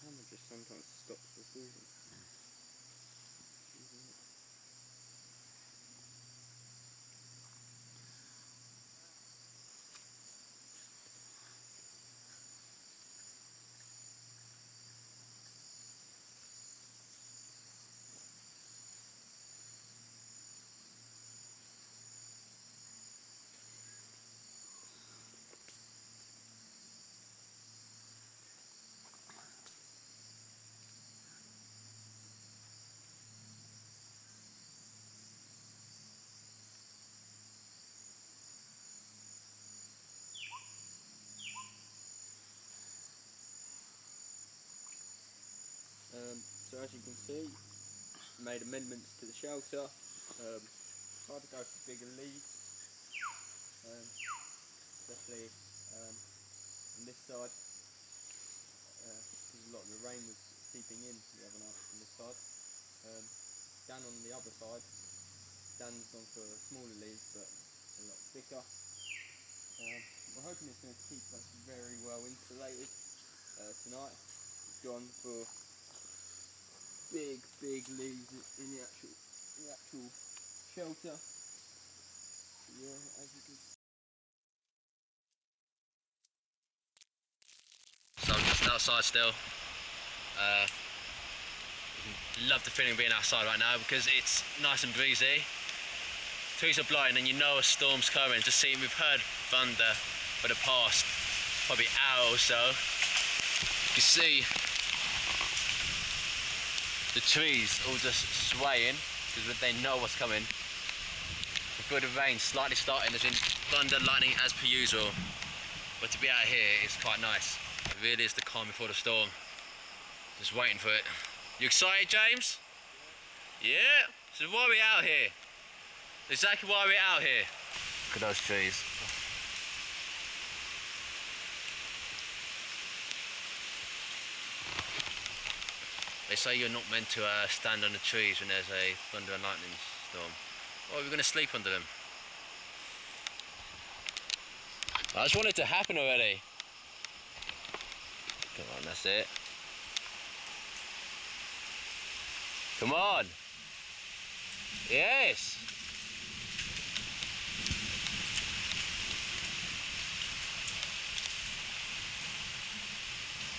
hammer just sometimes stops recording. So as you can see, made amendments to the shelter. Tried to go for bigger leaves, especially on this side, because a lot of the rain was seeping in the other night from this side. Down on the other side, Dan's gone for smaller leaves but a lot thicker. We're hoping it's going to keep us very well insulated tonight. We've gone for big leaves in the actual shelter. Yeah, as you can see. So I'm just outside still. Love the feeling of being outside right now because it's nice and breezy. Trees are blowing and you know a storm's coming. Just seeing, we've heard thunder for the past probably hour or so. You can see the trees all just swaying because they know what's coming. Before the rain slightly starting, there's been thunder, lightning as per usual. But to be out here is quite nice. It really is the calm before the storm. Just waiting for it. You excited, James? Yeah? So why are we out here? Exactly why we're out here. Look at those trees. They say you're not meant to stand under trees when there's a thunder and lightning storm. Or we're going to sleep under them. I just want it to happen already. Come on, that's it. Come on. Yes.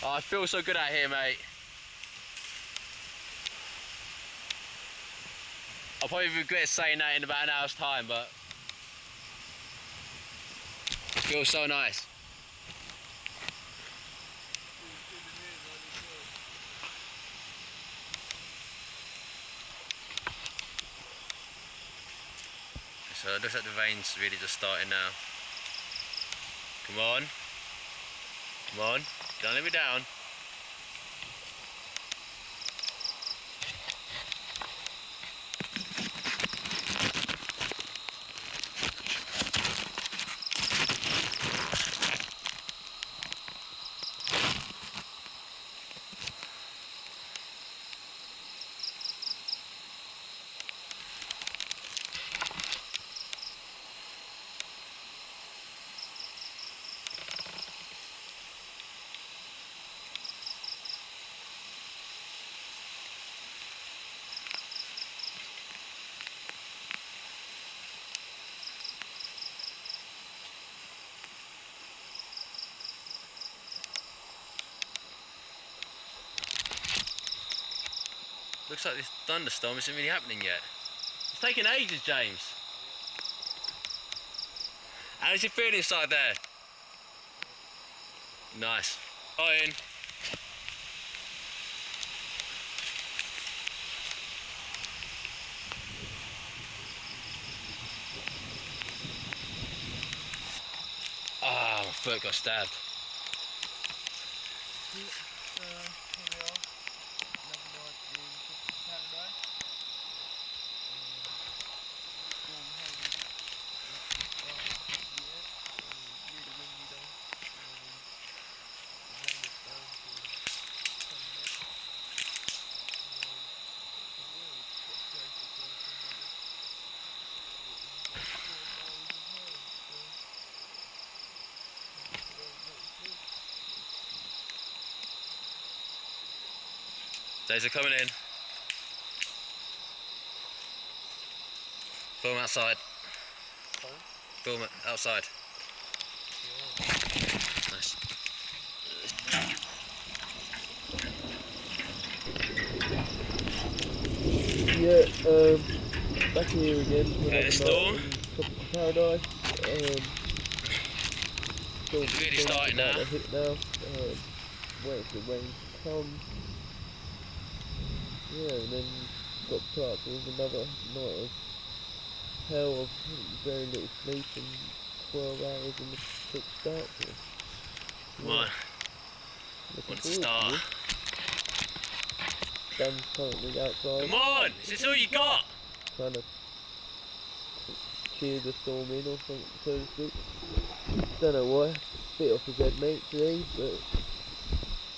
Oh, I feel so good out here, mate. I'll probably regret saying that in about an hour's time, but it feels so nice. So it looks like the rain's really just starting now. Come on. Come on. Don't let me down. Looks like this thunderstorm isn't really happening yet. It's taking ages, James. How does it feel inside there? Nice. In. Ah, my foot got stabbed. Days are coming in. Film outside. Film it outside. Nice. Yeah, back here again. Okay, the storm. Paradise. It's really starting now. Hit now. Waiting for the rain to come. Yeah, and then got put up with another night of hell of very little sleep and 12 hours in the pitch darkness. Come on. Want to start? Dan's currently outside. Come on! Is this all you got? Trying to cheer the storm in or something, so to speak. Don't know why. Bit off his head, mate, today, but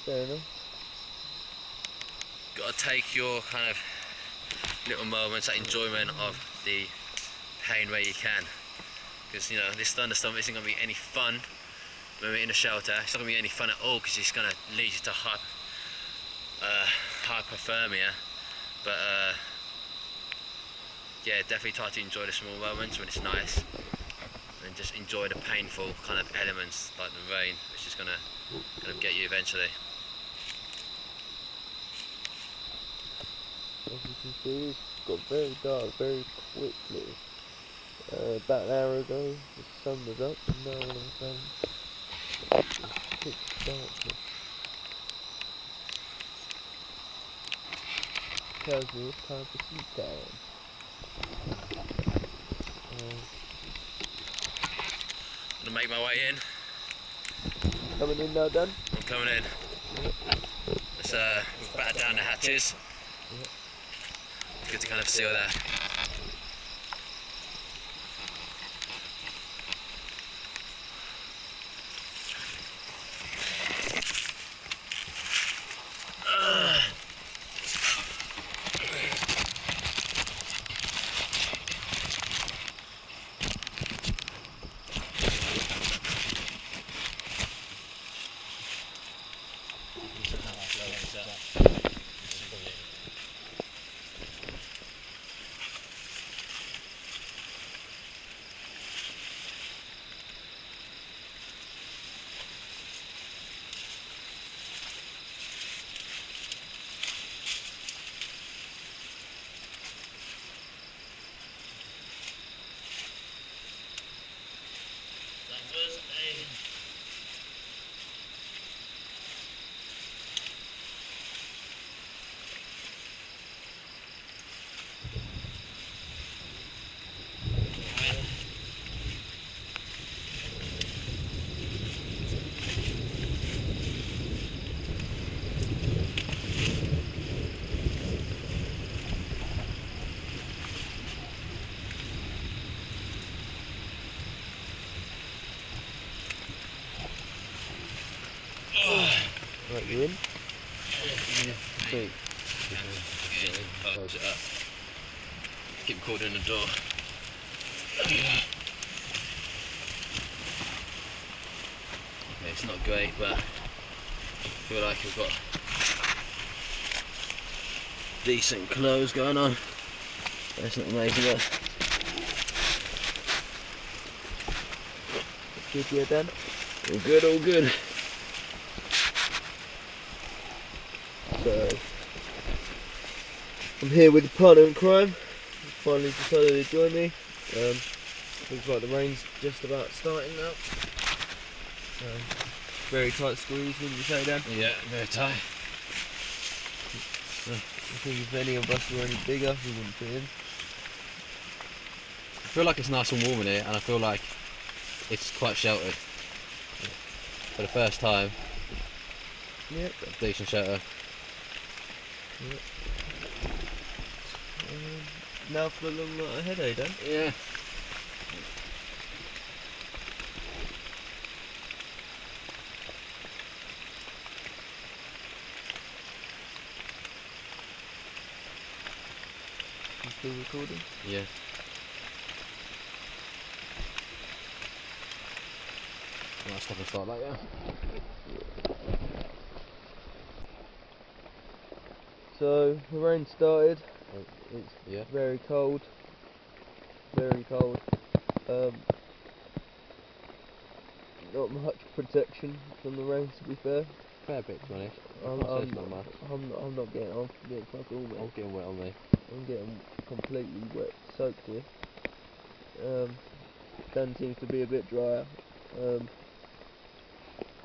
fair enough. Got to take your kind of little moments, that enjoyment of the pain where you can, because you know this thunderstorm isn't going to be any fun when we're in the shelter. It's not going to be any fun at all because it's going to lead you to hypothermia. But yeah, definitely try to enjoy the small moments when it's nice, and just enjoy the painful kind of elements like the rain, which is going to kind of get you eventually. As you can see, it's got very dark very quickly. About an hour ago, the sun was up, and now all of a sudden, it's pitch darkness. Tells me it's time for sleep time. I'm gonna make my way in. Coming in now, Dan? I'm coming in. Let's batter down the hatches. Good to kind of seal that. You in? Sweet. Close it up. Keep recording the door. Okay, it's not great, but I feel like we've got decent clothes going on. That's not amazing, but Good here, Dan? all good, all good. So, I'm here with a partner in crime. He finally decided to join me. Looks like the rain's just about starting now. Very tight squeeze, wouldn't you say, Dan? Yeah, very tight. I think if any of us were any bigger, we wouldn't fit in. I feel like it's nice and warm in here, and I feel like it's quite sheltered. For the first time, Yep. got a decent shelter. Yep. Now for the long night ahead, eh, Dan? Yeah. You still recording? Yeah. Might stop and start like that. So the rain started. It's Yeah. very cold. Very cold. Not much protection from the rain, to be fair. Fair bit, to be honest. I'm not getting off. I'm getting fuck all wet. I'm getting wet on me. I'm getting completely wet, soaked here. Dan seems to be a bit drier.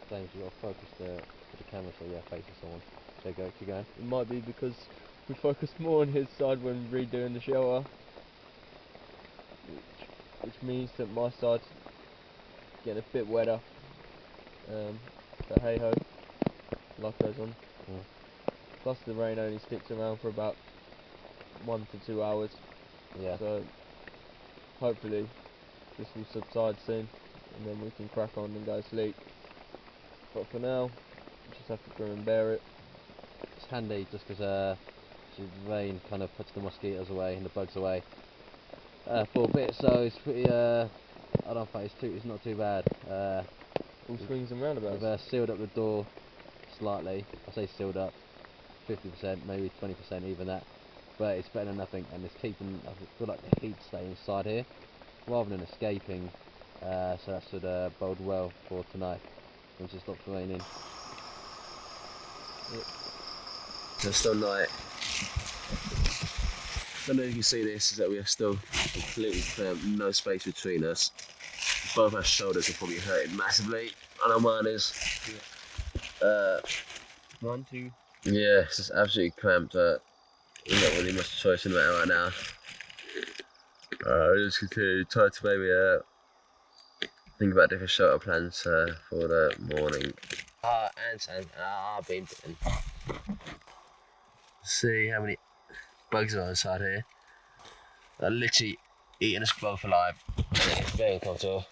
James, you've got to focus the camera so yeah, faces someone. So go, keep going. It might be because we focused more on his side when redoing the shelter, which means that my side's getting a bit wetter. But hey ho, life goes on. Plus the rain only sticks around for about 1 to 2 hours. Yeah. So hopefully this will subside soon, and then we can crack on and go to sleep. But for now, we just have to grin and bear it. It's handy just because the rain kind of puts the mosquitoes away and the bugs away for a bit, so it's pretty. I don't think it's not too bad. All swings and roundabouts. We've sealed up the door slightly. I say sealed up, 50%, maybe 20%, even that. But it's better than nothing, and it's keeping. I feel like the heat staying inside here rather than escaping. So that should bode well for tonight once it stops raining. Yep. So it's still night. I don't know if you can see this, is that we are still completely cramped, no space between us. Both our shoulders are probably hurting massively. I know mine is. 1, 2. Yeah, it's just absolutely cramped. There's not really much choice in the matter right now. I just continue try to maybe think about different shelter plans for the morning. I've been bitten. See how many bugs are inside here. They're literally eating us both alive. It's very uncomfortable.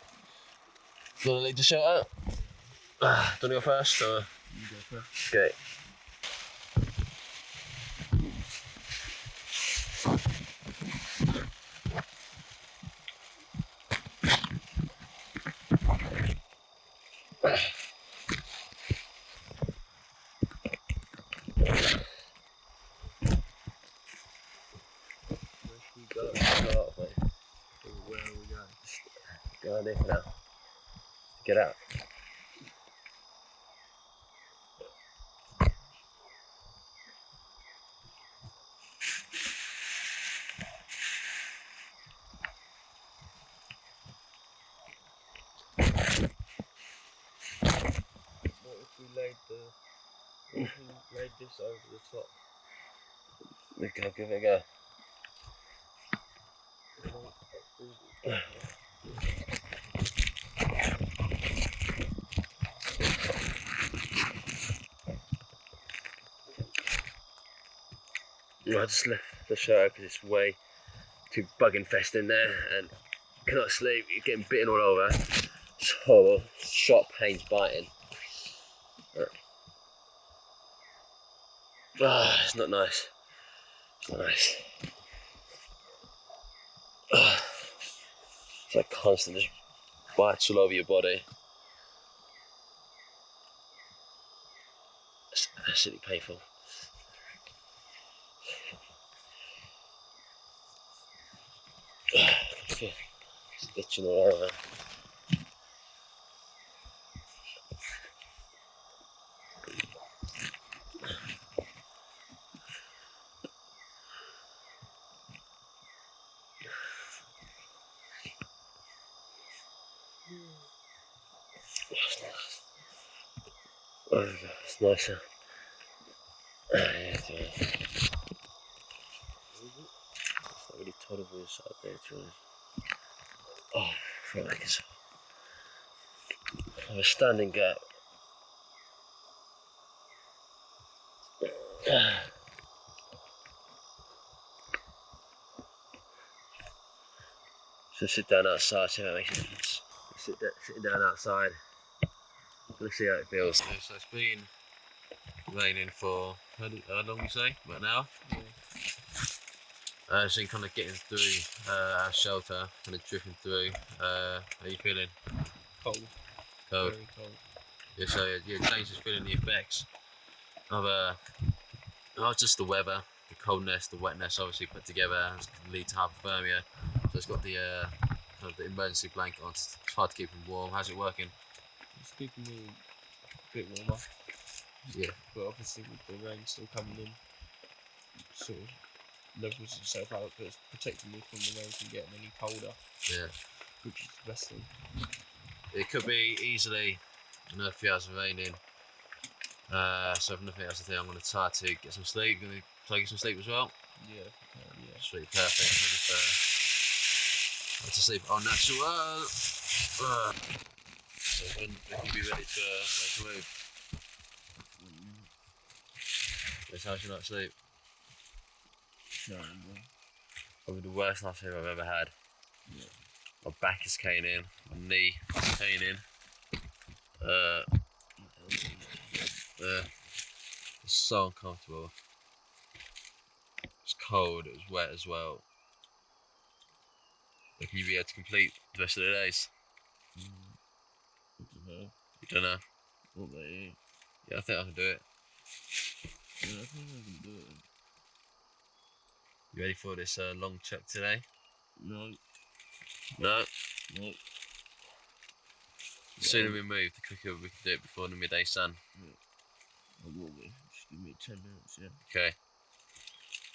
Do you want to leave the shelter? Do you want to go first? Or? You go first. Okay. Where are we going? Go on there for now. Get out. What if we laid this over the top? Okay, give it a go. I just left the shelter because it's way too bug infested in there and cannot sleep. You're getting bitten all over. It's horrible. Sharp pains biting. Ah, it's not nice. It's not nice. It's like constant just bites all over your body. It's absolutely painful. It's itching all over. Oh, it's nicer. It's not really tolerable inside there, to be honest. Oh, I feel like it's a standing gap. So sit down outside, see if that makes a difference. Sitting down outside, let's see how it feels. So it's been raining for, how long you say? About an hour? Yeah. So you're kind of getting through our shelter, kind of drifting through. How are you feeling? Cold. Cold. Very cold. Yeah, so James is feeling the effects of not just the weather, the coldness, the wetness obviously put together can lead to hypothermia. So it's got the kind of the emergency blanket on. It's hard to keep him warm. How's it working? It's keeping me a bit warmer. Yeah. But obviously with the rain still coming in, sort of levels itself out, but it's protecting me from the rain from getting any colder. Yeah. Which is the best thing. It could be easily another few hours of raining. So if nothing else to do, I'm going to try to get some sleep. Going to try to get some sleep as well. Yeah. Sweet, perfect. I'll just sleep au natural. So when we can be ready to make a move. That's how you not sleep. Probably the worst night's sleep I've ever had. Yeah. My back is caning, my knee is caning. It's so uncomfortable. It's cold, it was wet as well. But can you be able to complete the rest of the days? I don't know. You don't know? What about you? Yeah, I think I can do it. Yeah, I think I can do it. You ready for this long trek today? No. No? No. The sooner we move, the quicker we can do it before the midday sun. Yeah. I will be. Just give me 10 minutes, yeah. Okay.